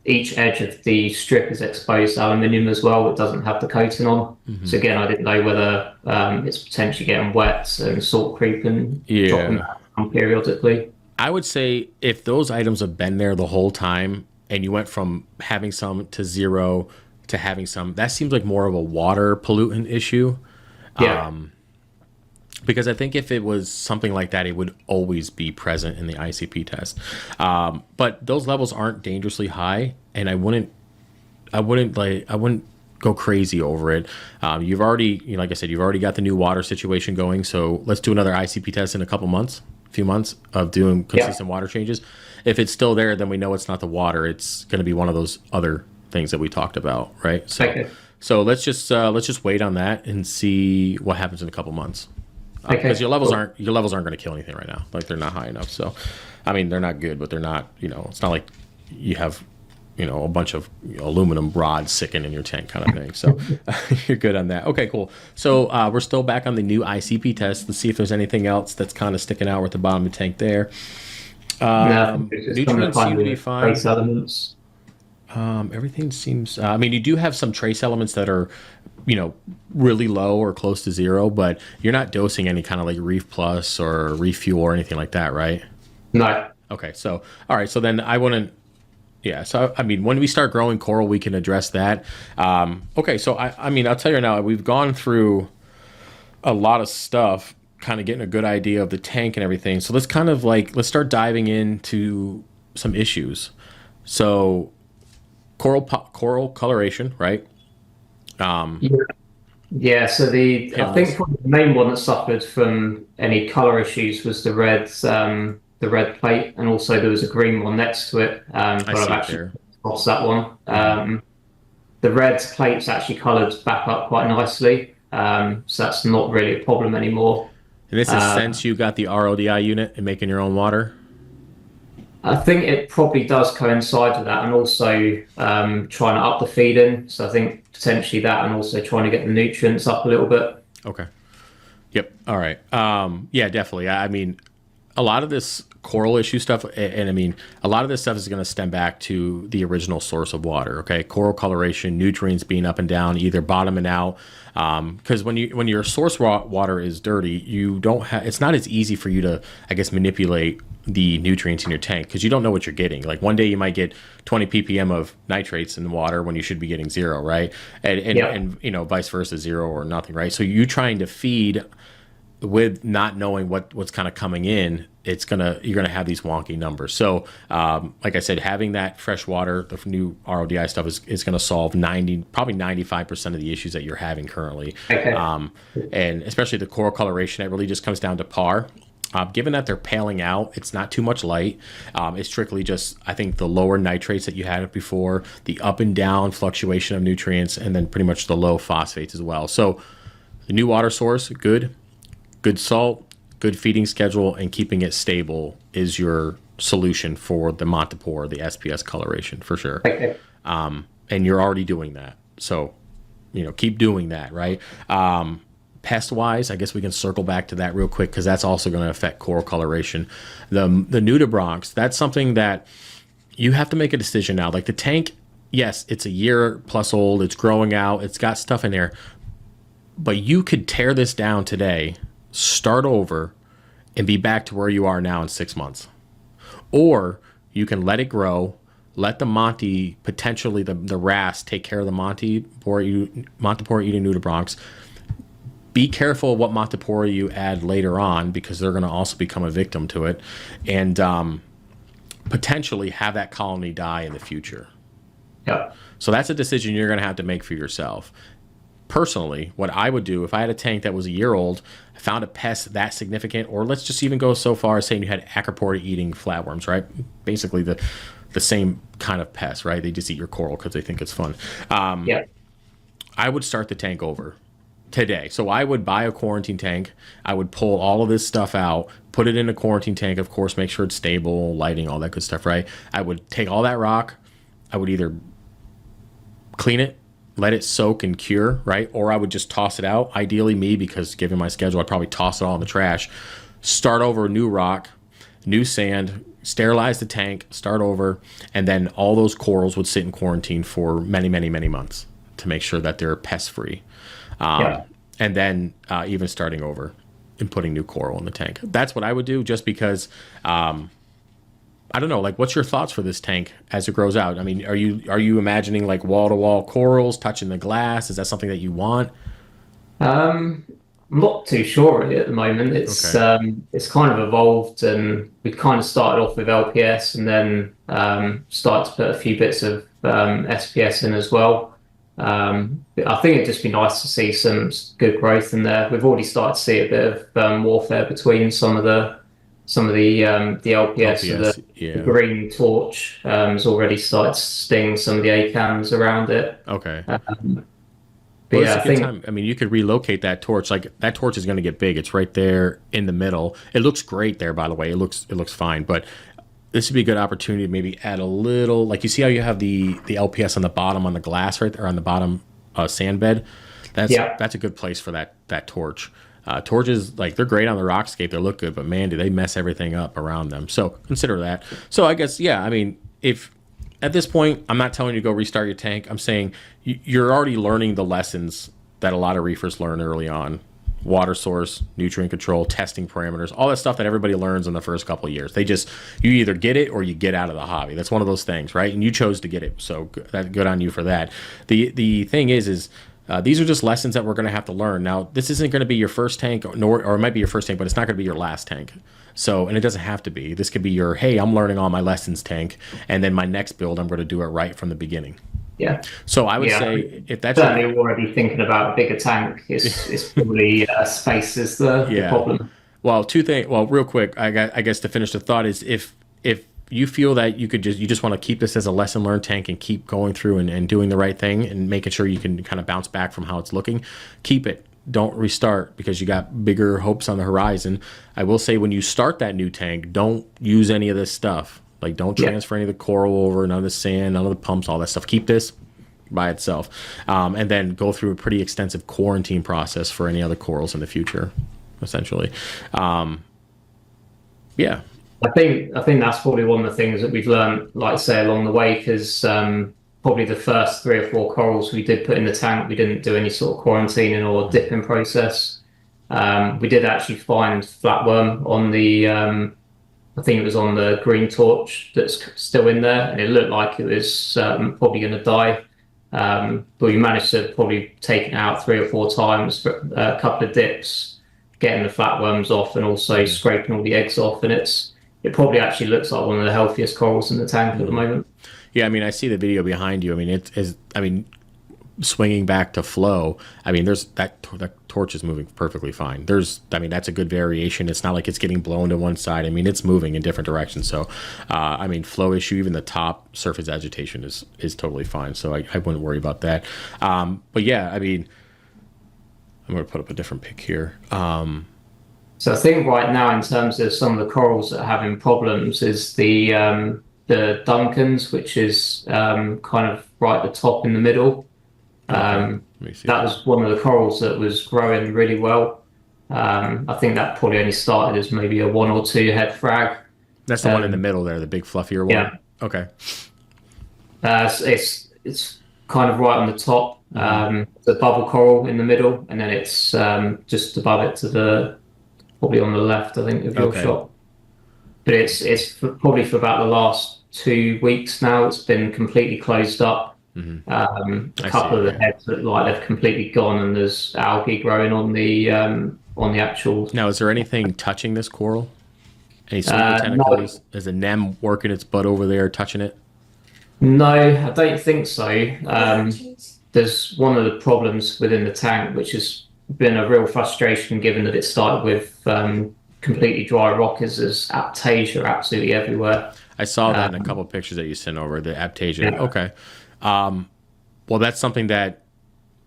each edge of the strip is exposed aluminium as well. It doesn't have the coating on. So again, I didn't know whether it's potentially getting wet and salt creep and dropping Yeah. down periodically. I would say if those items have been there the whole time and you went from having some to 0 to having some, that seems like more of a water pollutant issue. Yeah. Because I think if it was something like that, it would always be present in the ICP test. But those levels aren't dangerously high, and I wouldn't go crazy over it. You've already, like I said, you've already got the new water situation going. So let's do another ICP test in a few months of doing consistent water changes. If it's still there, then we know it's not the water. It's going to be one of those other things that we talked about, right? So, Okay. so let's just wait on that and see what happens in a couple months. Because Okay. your levels Cool. aren't going to kill anything right now. Like they're not high enough. So, I mean, they're not good, but they're not. It's not like you have a bunch of aluminum rods sticking in your tank kind of thing. So you're good on that. Okay, cool. So we're still back on the new ICP test. Let's see if there's anything else that's kind of sticking out at the bottom of the tank there. No, it's just trying to Nutrients find seem to the be fine. trace elements. Everything seems. I mean, you do have some trace elements that are, really low or close to 0, but you're not dosing any kind of like Reef Plus or Refuel or anything like that, right? No. Okay, so all right, so then I wouldn't. Yeah, so I mean, when we start growing coral, we can address that. Okay, so I mean, I'll tell you now, we've gone through a lot of stuff, kind of getting a good idea of the tank and everything. So let's start diving into some issues. So coral coloration, right? Yeah, so I think probably the main one that suffered from any color issues was the red plate, and also there was a green one next to it. But see I've it actually there. lost that one. The red plate's actually colored back up quite nicely, so that's not really a problem anymore. And this is since you got the RODI unit and making your own water. I think it probably does coincide with that, and also trying to up the feeding. So I think potentially that, and also trying to get the nutrients up a little bit. Okay. Yep. All right. Yeah, definitely. I mean, a lot of this coral issue stuff, and I mean, a lot of this stuff is going to stem back to the original source of water. Okay, coral coloration, nutrients being up and down, either bottoming out. Because when your source water is dirty, you don't have. It's not as easy for you to, I guess, manipulate the nutrients in your tank because you don't know what you're getting. Like one day you might get 20 ppm of nitrates in the water when you should be getting 0, right? And vice versa, 0 or nothing, right? So you trying to feed with not knowing what's kind of coming in, you're gonna have these wonky numbers. So like I said, having that fresh water, the new RODI stuff is going to solve probably 95% of the issues that you're having currently. Okay. And especially the coral coloration, it really just comes down to par. Given that they're paling out, it's not too much light. It's strictly just, I think, the lower nitrates that you had before, the up and down fluctuation of nutrients, and then pretty much the low phosphates as well. So the new water source, good salt, good feeding schedule, and keeping it stable is your solution for the Montipore, the SPS coloration for sure. Okay. And you're already doing that. So, keep doing that, right? Pest wise, I guess we can circle back to that real quick because that's also going to affect coral coloration. The nudibranchs, that's something that you have to make a decision now. Like the tank, yes, it's a year plus old, it's growing out, it's got stuff in there, but you could tear this down today, start over, and be back to where you are now in 6 months. Or you can let it grow, let the Monty, potentially the wrasse, take care of the Montipore eating nudibranchs. Be careful what Montipore you add later on because they're going to also become a victim to it, and potentially have that colony die in the future. Yeah. So that's a decision you're going to have to make for yourself. Personally, what I would do if I had a tank that was a year old, found a pest that significant, or let's just even go so far as saying you had acropore eating flatworms, right? Basically the same kind of pest, right? They just eat your coral because they think it's fun. Yeah. I would start the tank over today. So I would buy a quarantine tank. I would pull all of this stuff out, put it in a quarantine tank, of course, make sure it's stable, lighting, all that good stuff, right? I would take all that rock. I would either clean it, let it soak and cure, right? Or I would just toss it out. Ideally me, because given my schedule, I'd probably toss it all in the trash, start over new rock, new sand, sterilize the tank, start over, and then all those corals would sit in quarantine for many, many, many months to make sure that they're pest free. And then even starting over and putting new coral in the tank. That's what I would do, just because I don't know, like, what's your thoughts for this tank as it grows out? I mean, are you imagining like wall to wall corals touching the glass? Is that something that you want? I'm not too sure really at the moment. It's kind of evolved, and we kind of started off with LPS, and then started to put a few bits of SPS in as well. I think it'd just be nice to see some good growth in there. We've already started to see a bit of warfare between some of the LPS. So the green torch has already started to sting some of the ACAMs around it. Okay. But well, yeah, it's a good time. I mean, you could relocate that torch. Like, that torch is going to get big. It's right there in the middle. It looks great there, by the way. It looks fine. But this would be a good opportunity to maybe add a little. Like, you see how you have the LPS on the bottom on the glass, right there on the bottom sand bed. That's a good place for that torch. Torches, like, they're great on the rockscape. They look good, but man, do they mess everything up around them. So consider that. So I guess, yeah, I mean, if at this point, I'm not telling you to go restart your tank. I'm saying you're already learning the lessons that a lot of reefers learn early on. Water source, nutrient control, testing parameters, all that stuff that everybody learns in the first couple of years. You either get it or you get out of the hobby. That's one of those things, right? And you chose to get it, so good on you for that. The thing is these are just lessons that we're going to have to learn. Now, this isn't going to be your first tank, or it might be your first tank, but it's not going to be your last tank. So, and it doesn't have to be. This could be your, hey, I'm learning all my lessons tank, and then my next build, I'm going to do it right from the beginning. Yeah. So I would say, if that's certainly already thinking about a bigger tank, it's probably space is the problem. Well, two things. Well, real quick, I guess to finish the thought is, if you feel that you just want to keep this as a lesson learned tank and keep going through and doing the right thing and making sure you can kind of bounce back from how it's looking, keep it. Don't restart because you got bigger hopes on the horizon. I will say, when you start that new tank, don't use any of this stuff. Like, don't transfer any of the coral over, none of the sand, none of the pumps, all that stuff. Keep this by itself, and then go through a pretty extensive quarantine process for any other corals in the future, essentially. Yeah. I think that's probably one of the things that we've learned, like I say, along the way, because probably the first 3 or 4 corals we did put in the tank, we didn't do any sort of quarantining or dipping process. We did actually find flatworm on the, I think it was on the green torch that's still in there, and it looked like it was probably going to die. But we managed to probably take it out 3 or 4 times for a couple of dips, getting the flatworms off and also scraping all the eggs off, and it probably actually looks like one of the healthiest corals in the tank at the moment. Yeah, I mean, I see the video behind you. I mean, swinging back to flow, I mean, there's that torch is moving perfectly fine. I mean, that's a good variation. It's not like it's getting blown to one side. I mean, it's moving in different directions. So, I mean, flow issue, even the top surface agitation is totally fine. So I wouldn't worry about that. But yeah, I mean, I'm going to put up a different pic here. So I think right now, in terms of some of the corals that are having problems, is the Duncans, which is kind of right at the top in the middle. Let me see That was one of the corals that was growing really well. I think that probably only started as maybe a 1 or 2 head frag. That's the one in the middle there, the big fluffier one. Yeah. Okay. It's kind of right on the top. The bubble coral in the middle, and then it's just above it to the probably on the left, I think, of your shot. But probably for about the last 2 weeks now, it's been completely closed up. A couple of the heads look like they've completely gone, and there's algae growing on the actual. Now, is there anything touching this coral? Any sweeper tentacles? No. Is a nem working its butt over there, touching it? No, I don't think so. There's one of the problems within the tank, which has been a real frustration, given that it started with completely dry rock, is there's Aptasia absolutely everywhere. I saw that in a couple of pictures that you sent over, the Aptasia. Yeah. Okay. Well, that's something that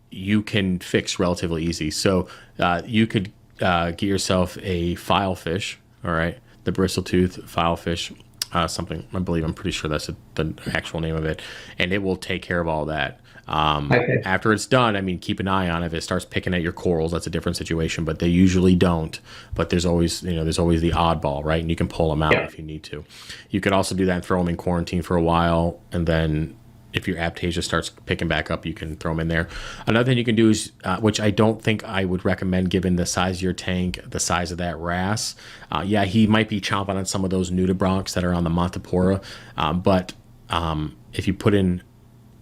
you can fix relatively easy. So you could get yourself a filefish, all right? The bristletooth filefish, something, I'm pretty sure that's the actual name of it, and it will take care of all that. After it's done, I mean, keep an eye on it. If it starts picking at your corals, that's a different situation, but they usually don't. But there's always the oddball, right? And you can pull them out if you need to. You could also do that and throw them in quarantine for a while, and then if your Aptasia starts picking back up, you can throw them in there. Another thing you can do is, which I don't think I would recommend given the size of your tank, the size of that wrasse. Yeah, he might be chomping on some of those nudibranchs that are on the Montipora, but if you put in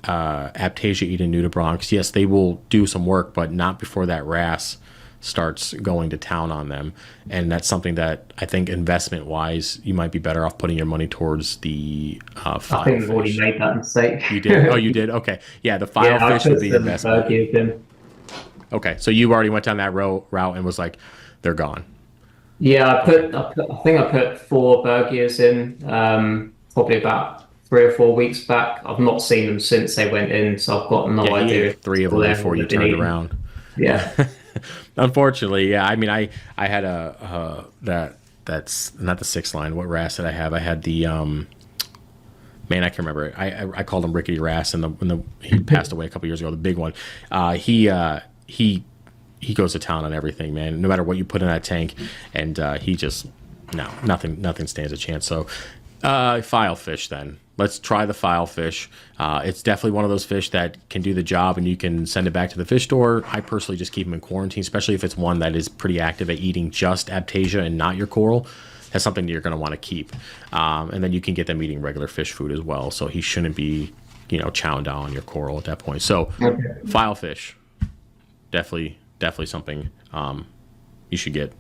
Aptasia eating nudibranchs, yes, they will do some work, but not before that wrasse starts going to town on them. And that's something that I think investment wise, you might be better off putting your money towards the I think we've already made that mistake. You did? Oh, you did? Okay. Yeah, the filefish would be investment. Okay, so you already went down that route and was like, they're gone. Yeah, I think I put 4 Bergias in probably about 3 or 4 weeks back. I've not seen them since they went in, so I've got no idea. 3 of them before you turned around. Yeah. Unfortunately, yeah. I mean, I had that's not the 6 line. What wrasse did I have? I had the man, I can't remember it. I called him Rickety Wrasse, and when he passed away a couple years ago, the big one. He goes to town on everything, man. No matter what you put in that tank, and he just nothing stands a chance. So filefish then. Let's try the filefish. It's definitely one of those fish that can do the job, and you can send it back to the fish store. I personally just keep them in quarantine, especially if it's one that is pretty active at eating just Aptasia and not your coral. That's something that you're going to want to keep. And then you can get them eating regular fish food as well. So he shouldn't be, chowing down on your coral at that point. So filefish, definitely something you should get.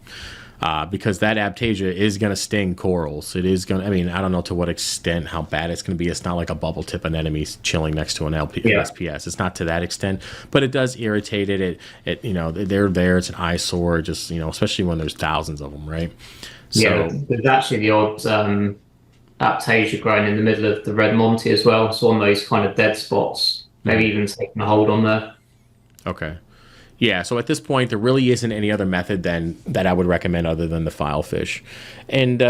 Because that Aptasia is going to sting corals. It is going to, I mean, I don't know to what extent, how bad it's going to be. It's not like a bubble tip anemone chilling next to an SPS. It's not to that extent, but it does irritate it. They're there. It's an eyesore, just, especially when there's thousands of them, right? Yeah, there's actually the odd Aptasia growing in the middle of the Red Monty as well. So on those kind of dead spots, maybe even taking a hold on there. Okay. Yeah, so at this point, there really isn't any other method that I would recommend other than the filefish. And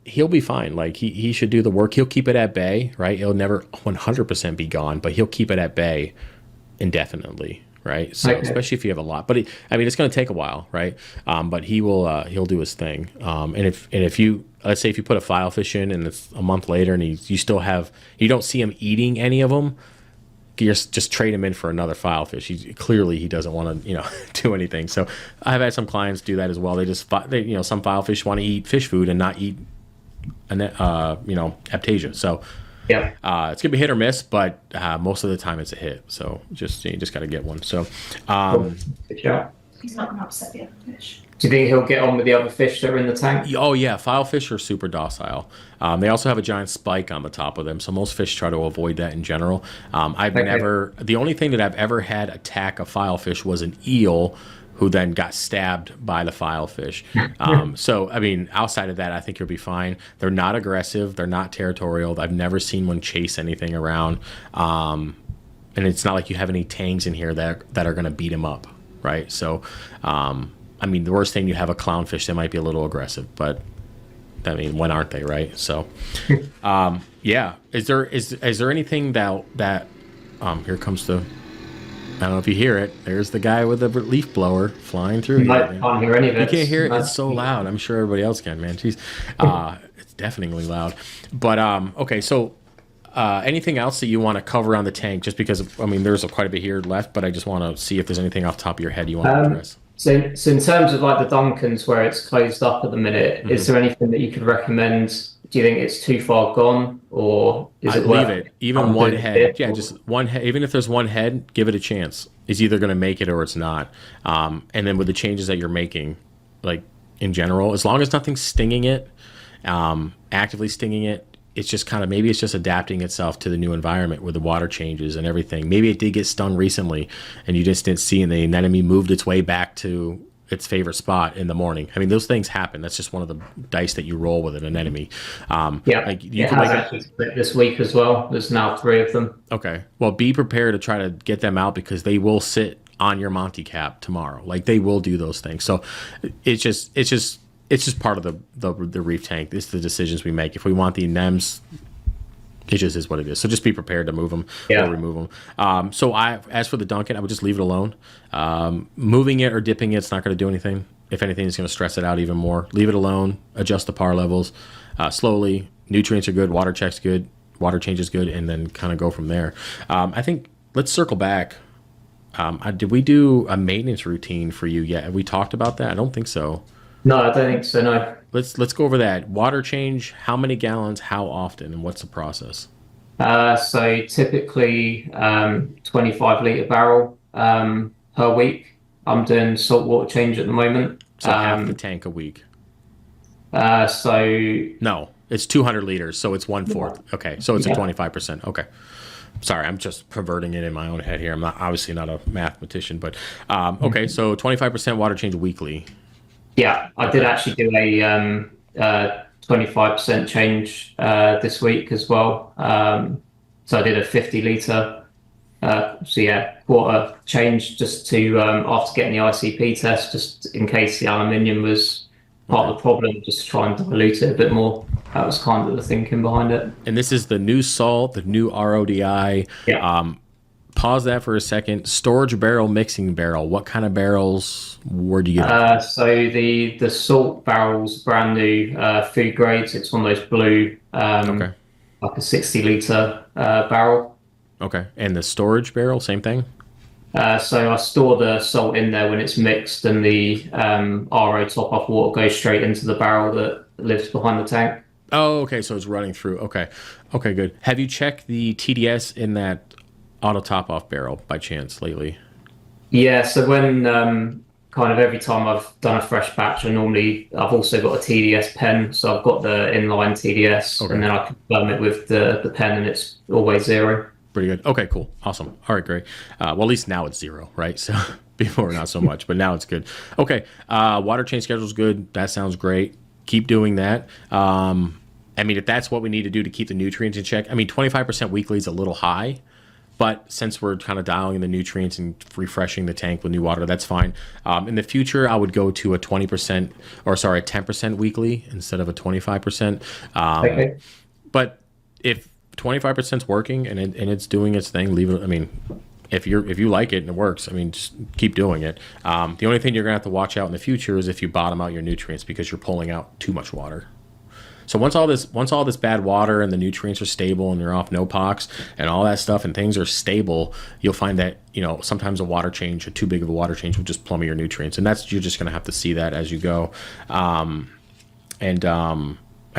he'll be fine. Like, he should do the work. He'll keep it at bay, right? He'll never 100% be gone, but he'll keep it at bay indefinitely, right? So especially if you have a lot. But, it's going to take a while, right? But he'll do his thing. And if you, let's say if you put a filefish in and it's a month later and you don't see him eating any of them, just trade him in for another filefish. Clearly he doesn't want to, do anything. So I've had some clients do that as well. Some filefish want to eat fish food and not eat, Aptasia. So it's gonna be hit or miss, but most of the time it's a hit. So you just got to get one. So Good job. He's not going to upset the other fish. Do you think he'll get on with the other fish that are in the tank? Oh yeah, filefish are super docile. They also have a giant spike on the top of them, so most fish try to avoid that in general. I've Okay. never. The only thing that I've ever had attack a filefish was an eel, who then got stabbed by the filefish. So I mean, outside of that, I think you'll be fine. They're not aggressive. They're not territorial. I've never seen one chase anything around. And it's not like you have any tangs in here that are going to beat him up, right? So, I mean, the worst thing, you have a clownfish that might be a little aggressive, but I mean, when aren't they, right? So, yeah. Is there anything that here comes the, I don't know if you hear it. There's the guy with the leaf blower flying through. I can't hear any of You it. can't hear it. It's so loud. I'm sure everybody else can, man. Jeez. It's definitely loud. But okay, so anything else that you want to cover on the tank? Just because, I mean, there's quite a bit here left, but I just want to see if there's anything off the top of your head you want to address. So in terms of like the Duncans where it's closed up at the minute, is there anything that you could recommend? Do you think it's too far gone, or is it Leave worth it. Even one head. Yeah, just one head. Even if there's one head, give it a chance. It's either going to make it or it's not. And then with the changes that you're making, like in general, as long as nothing's stinging it, actively stinging it, it's just kind of, maybe it's just adapting itself to the new environment with the water changes and everything. Maybe it did get stung recently and you just didn't see, and the anemone moved its way back to its favorite spot in the morning. I mean, those things happen. That's just one of the dice that you roll with an anemone. Yeah, like you it can has like actually split this week as well. There's now 3 of them. okay. Well, be prepared to try to get them out because they will sit on your Monty cap tomorrow. Like they will do those things. So it's just part of the reef tank. It's the decisions we make. If we want the nems, it just is what it is. So just be prepared to move them or remove them. So as for the Duncan, I would just leave it alone. Moving it or dipping it's not going to do anything. If anything, it's going to stress it out even more. Leave it alone. Adjust the par levels slowly. Nutrients are good. Water check's good. Water change is good, and then kind of go from there. I think let's circle back. Did we do a maintenance routine for you yet? Have we talked about that? I don't think so. No, I don't think so. No. Let's go over that. Water change, how many gallons, how often, and what's the process? So typically 25-liter barrel per week. I'm doing saltwater change at the moment. So half the tank a week. So No, it's 200 liters, so it's 1/4. Okay, so it's a 25%. Okay. Sorry, I'm just perverting it in my own head here. I'm not obviously not a mathematician, but okay, so 25% water change weekly. yeah, I did actually do a 25% change this week as well. So I did a 50-liter, quarter change just to after getting the ICP test, just in case the aluminium was part of the problem, just to try and dilute it a bit more. That was kind of the thinking behind it. And this is the new salt, the new RODI. Yeah. Pause that for a second. Storage barrel, mixing barrel. What kind of barrels? Where do you get them? So the salt barrel's brand new, food grades. It's one of those blue, Okay. like a 60-liter barrel. Okay. And the storage barrel, same thing? So I store the salt in there when it's mixed, and the RO top-off water goes straight into the barrel that lives behind the tank. Oh, okay. So it's running through. Okay. Okay, good. Have you checked the TDS in that auto top-off barrel by chance lately? Yeah, so when kind of every time I've done a fresh batch, I've also got a TDS pen, so I've got the inline TDS, Okay. and then I confirm it with the pen, and it's always 0. Pretty good. Okay, cool. Awesome. All right, great. Well, at least now it's 0, right? So before, not so much, but now it's good. Okay. Water change schedule is good. That sounds great. Keep doing that. I mean, if that's what we need to do to keep the nutrients in check, I mean, 25% weekly is a little high, but since we're kind of dialing the nutrients and refreshing the tank with new water, that's fine. In the future, I would go to a 10% weekly instead of a 25%. Okay. But if 25% is working and it's doing its thing, leave it. I mean, if you like it and it works, I mean, just keep doing it. The only thing you're gonna have to watch out in the future is if you bottom out your nutrients because you're pulling out too much water. So once all this bad water and the nutrients are stable and you're off NOPOX and all that stuff and things are stable, you'll find that, sometimes a water change, too big of a water change will just plummet your nutrients. And you're just going to have to see that as you go. I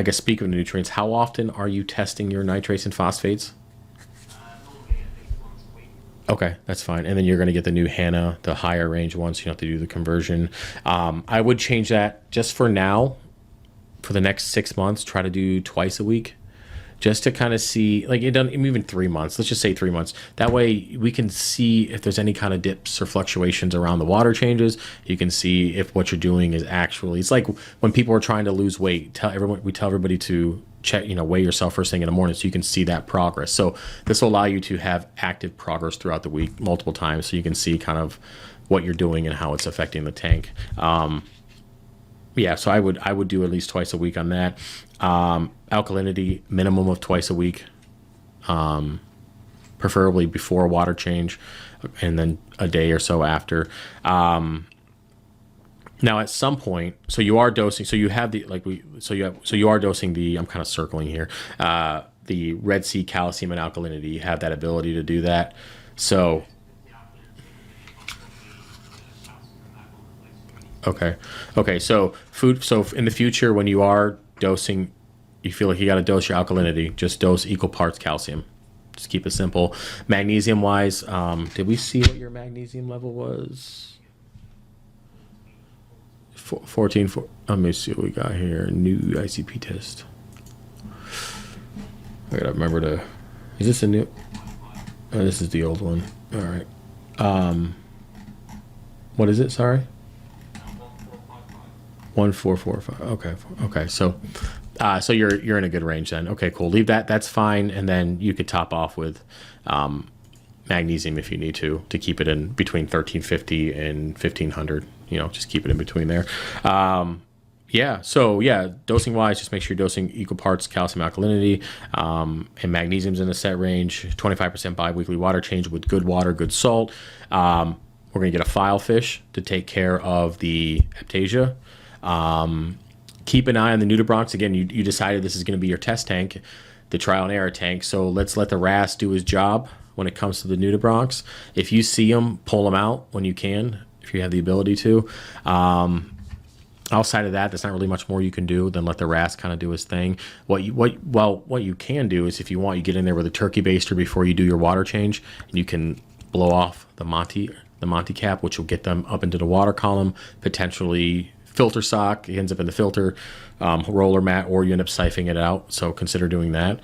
guess speaking of nutrients, how often are you testing your nitrates and phosphates? Normally at least once a week. Okay, that's fine. And then you're going to get the new Hannah, the higher range one, so you don't have to do the conversion. I would change that just for now, for the next 6 months. Try to do twice a week, just to kind of see, like, it doesn't even 3 months. Let's just say 3 months. That way we can see if there's any kind of dips or fluctuations around the water changes. You can see if what you're doing is actually. It's like when people are trying to lose weight. We tell everybody to check, weigh yourself first thing in the morning so you can see that progress. So this will allow you to have active progress throughout the week multiple times, so you can see kind of what you're doing and how it's affecting the tank. Yeah, so I would do at least twice a week on that. Alkalinity minimum of twice a week, preferably before a water change, and then a day or so after. Now, at some point, so you are dosing. So you have the so you are dosing the. I'm kind of circling here. The Red Sea calcium and alkalinity. You have that ability to do that. So okay. So food. So in the future, when you are dosing, you feel like you got to dose your alkalinity. Just dose equal parts calcium. Just keep it simple. Magnesium wise, did we see what your magnesium level was? 14. Let me see what we got here. New ICP test. I gotta remember to. Is this a new? Oh, this is the old one. All right. What is it? Sorry. 1445. Okay. So you're in a good range then. Okay, cool. Leave that. That's fine. And then you could top off with magnesium if you need to keep it in between 1350 and 1500. Just keep it in between there. Yeah. So yeah, dosing wise, just make sure you're dosing equal parts calcium, alkalinity, and magnesium's in a set range. 25% biweekly water change with good water, good salt. We're gonna get a file fish to take care of the aptasia. Keep an eye on the nudibranchs. Again, you decided this is going to be your test tank, the trial and error tank. So let's let the RAS do his job when it comes to the nudibranchs. If you see them, pull them out when you can, if you have the ability to. Outside of that, there's not really much more you can do than let the RAS kind of do his thing. What you can do is, if you want, you get in there with a turkey baster before you do your water change, and you can blow off the Monty cap, which will get them up into the water column, potentially filter sock. It ends up in the filter, roller mat, or you end up siphoning it out. So consider doing that.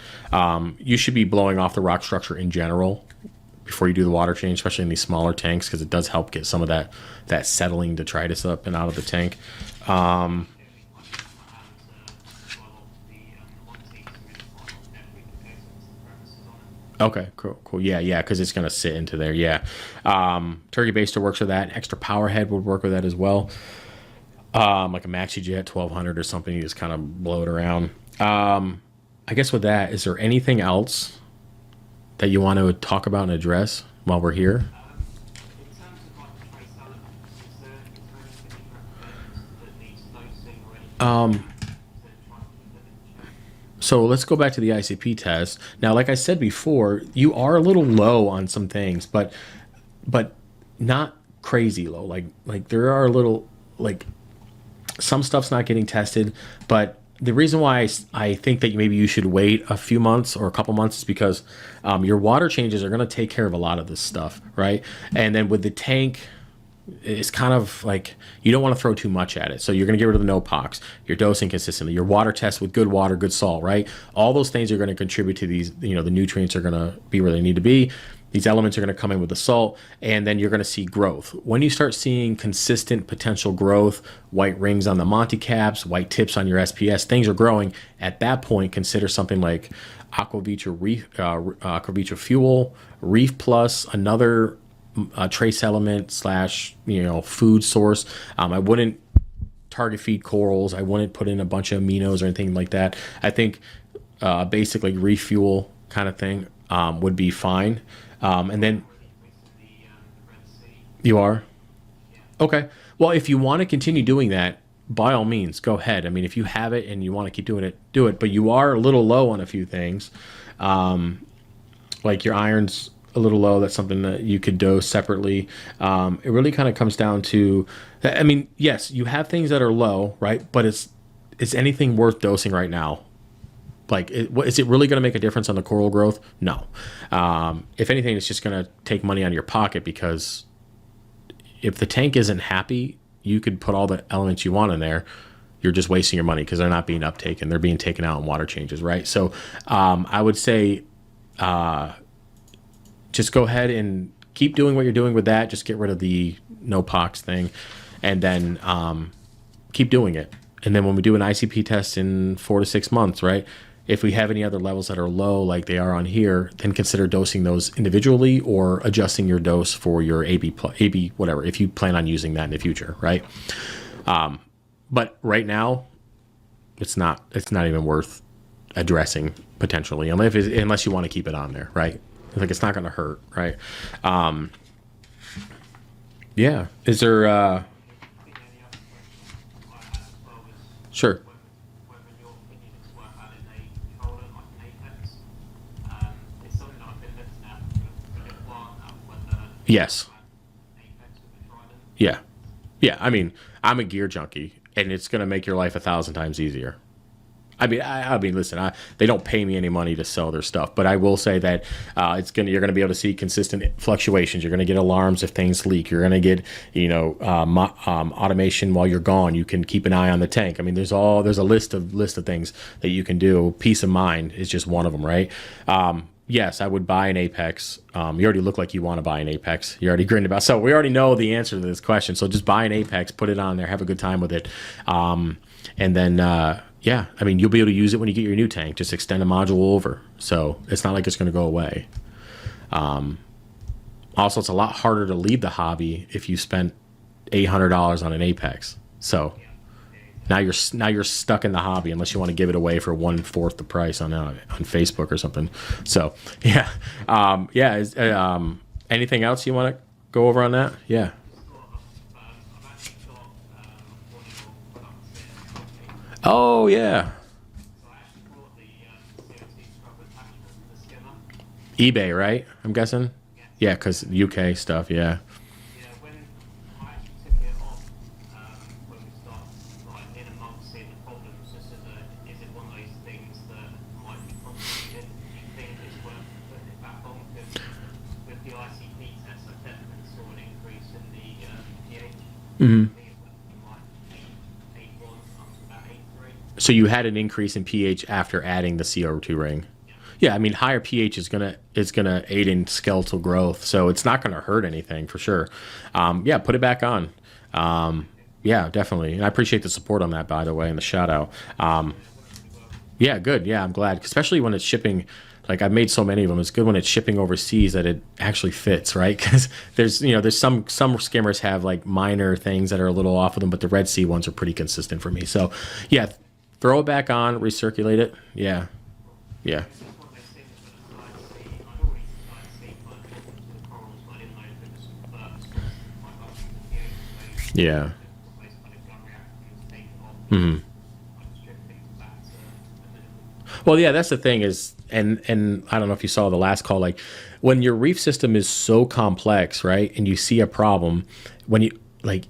You should be blowing off the rock structure in general before you do the water change, especially in these smaller tanks, because it does help get some of that settling detritus up and out of the tank. Okay, cool. Yeah, because it's gonna sit into there. Yeah, turkey baster works with that. Extra power head would work with that as well. Like a MaxiJet 1200 or something. You just kind of blow it around. I guess with that, is there anything else that you want to talk about and address while we're here? So let's go back to the ICP test. Now, like I said before, you are a little low on some things, but not crazy low. Like there are a little, like, some stuff's not getting tested, but the reason why I think that maybe you should wait a few months or a couple months is because your water changes are going to take care of a lot of this stuff, right? And then with the tank, it's kind of like you don't want to throw too much at it. So you're going to get rid of the no-pox. You're dosing consistently. Your water test with good water, good salt, right? All those things are going to contribute to these, the nutrients are going to be where they need to be. These elements are going to come in with the salt, and then you're going to see growth. When you start seeing consistent potential growth, white rings on the Monty caps, white tips on your SPS, things are growing. At that point, consider something like Aquavitra Fuel, Reef Plus, another trace element / food source. I wouldn't target feed corals. I wouldn't put in a bunch of aminos or anything like that. I think basically refuel kind of thing would be fine. And then you are? Okay. Well, if you want to continue doing that, by all means, go ahead. I mean, if you have it and you want to keep doing it, do it. But you are a little low on a few things. Like your iron's a little low. That's something that you could dose separately. It really kind of comes down to, I mean, yes, you have things that are low, right? But is anything worth dosing right now? Like, is it really going to make a difference on the coral growth? No. If anything, it's just going to take money out of your pocket, because if the tank isn't happy, you could put all the elements you want in there. You're just wasting your money because they're not being uptaken. They're being taken out in water changes, right? So I would say just go ahead and keep doing what you're doing with that. Just get rid of the no pox thing, and then keep doing it. And then when we do an ICP test in 4 to 6 months, right? If we have any other levels that are low, like they are on here, then consider dosing those individually or adjusting your dose for your AB whatever, if you plan on using that in the future, right? But right now, it's not even worth addressing potentially, unless you want to keep it on there, right? Like, it's not going to hurt, right? Yeah. Is there? Sure. Yes. Yeah. Yeah. I mean, I'm a gear junkie, and it's going to make your life 1,000 times easier. I mean, listen, they don't pay me any money to sell their stuff, but I will say that you're gonna be able to see consistent fluctuations. You're gonna get alarms if things leak. You're gonna get, automation while you're gone. You can keep an eye on the tank. I mean, there's a list of things that you can do. Peace of mind is just one of them, right? Yes, I would buy an Apex. You already look like you want to buy an Apex. You already grinned about. So we already know the answer to this question. So just buy an Apex, put it on there, have a good time with it, and then. Yeah, I mean, you'll be able to use it when you get your new tank. Just extend a module over. So it's not like it's going to go away. Also, it's a lot harder to leave the hobby if you spent $800 on an Apex. So now you're stuck in the hobby unless you want to give it away for 1/4 the price on Facebook or something. So yeah, anything else you want to go over on that? Yeah. Oh, yeah. eBay, right? I'm guessing? Yeah, because UK stuff, yeah. When I actually took it off, when we started, in a month seeing the problems, just is it one of those things that might be complicated? Do you think it's worth putting it back on? Because with the ICP test, I definitely saw an increase in the pH. Mm-hmm. So you had an increase in pH after adding the CO2 ring. Yeah, I mean, higher pH is gonna aid in skeletal growth, so it's not gonna hurt anything for sure. Yeah, put it back on. Yeah, definitely. And I appreciate the support on that, by the way, and the shout out. Yeah, good. Yeah, I'm glad, especially when it's shipping. Like, I've made so many of them. It's good when it's shipping overseas that it actually fits, right? Because there's some skimmers have like minor things that are a little off of them, but the Red Sea ones are pretty consistent for me. So yeah. Throw it back on, recirculate it. Yeah. Yeah. Yeah. Mm-hmm. Well, yeah, that's the thing is, and I don't know if you saw the last call, like when your reef system is so complex, right, and you see a problem,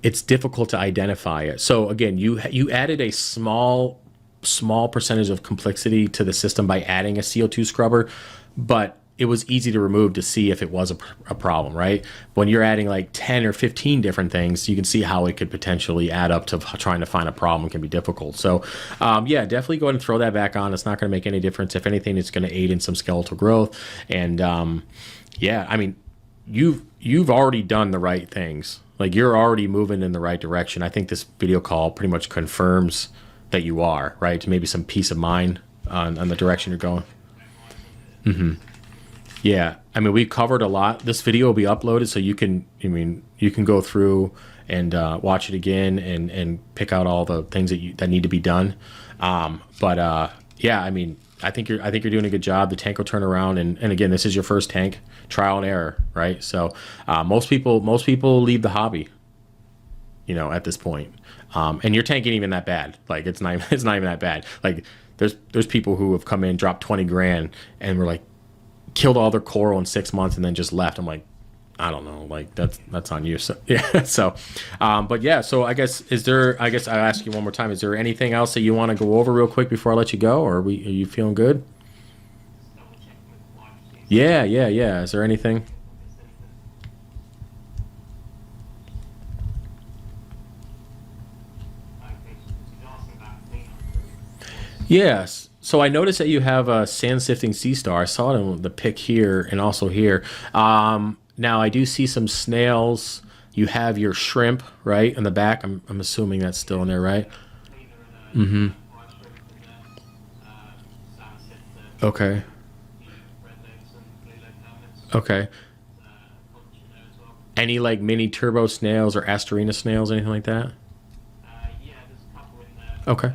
it's difficult to identify it. So again, you added a small percentage of complexity to the system by adding a CO2 scrubber, but it was easy to remove to see if it was a problem, right? When you're adding like 10 or 15 different things, you can see how it could potentially add up to trying to find a problem can be difficult. So yeah, definitely go ahead and throw that back on. It's not going to make any difference. If anything, it's going to aid in some skeletal growth. And yeah, I mean, you've already done the right things. Like, you're already moving in the right direction. I think this video call pretty much confirms that you are, right? Maybe some peace of mind on the direction you're going. Mm-hmm. Yeah, I mean, we covered a lot. This video will be uploaded, so you can go through and watch it again and pick out all the things that need to be done. But yeah, I mean, I think you're doing a good job. The tank will turn around, and again, this is your first tank, trial and error, right? So most people leave the hobby, at this point. And your tank ain't even that bad. Like, it's not even that bad. Like, there's people who have come in, dropped 20 grand, and were like, killed all their coral in 6 months and then just left. I'm like, I don't know, like that's on you. So yeah, so, but yeah, so I guess I guess I'll ask you one more time. Is there anything else that you want to go over real quick before I let you go, or are you feeling good? Just double checking with the wife. Yeah. Is there anything? Yes. So I noticed that you have a sand sifting sea star. I saw it in the pic here and also here. Now I do see some snails. You have your shrimp right in the back. I'm assuming that's still in there, right? Mm-hmm. Okay. Okay. Any like mini turbo snails or Astorina snails, anything like that? Yeah, there's a couple in there. Okay. A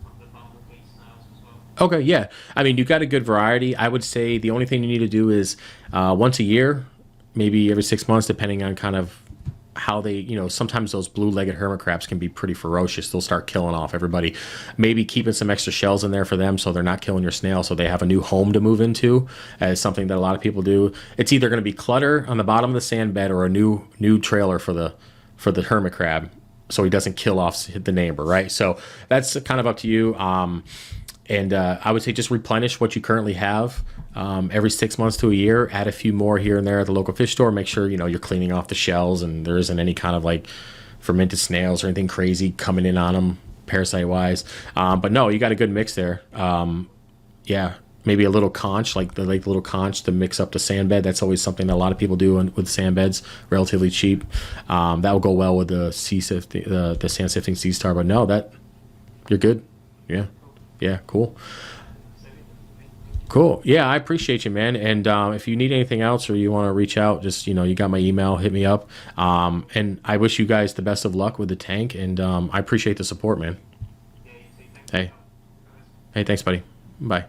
couple of bumblebee snails as well. Okay, yeah. I mean, you've got a good variety. I would say the only thing you need to do is once a year, maybe every 6 months, depending on kind of how they, sometimes those blue-legged hermit crabs can be pretty ferocious. They'll start killing off everybody. Maybe keeping some extra shells in there for them so they're not killing your snail, so they have a new home to move into, as something that a lot of people do. It's either going to be clutter on the bottom of the sand bed or a new trailer for the hermit crab, so he doesn't kill off the neighbor, right? So that's kind of up to you. And I would say just replenish what you currently have every 6 months to a year. Add a few more here and there at the local fish store. Make sure you're cleaning off the shells and there isn't any kind of like fermented snails or anything crazy coming in on them parasite wise. But no, you got a good mix there. Yeah, maybe a little conch, like the little conch to mix up the sand bed. That's always something that a lot of people do with sand beds, relatively cheap. That will go well with the the sand sifting sea star. But no, you're good. Yeah. Yeah, cool. Cool. Yeah, I appreciate you, man. And if you need anything else or you want to reach out, just, you got my email, hit me up. And I wish you guys the best of luck with the tank. And I appreciate the support, man. Hey. Hey, thanks, buddy. Bye.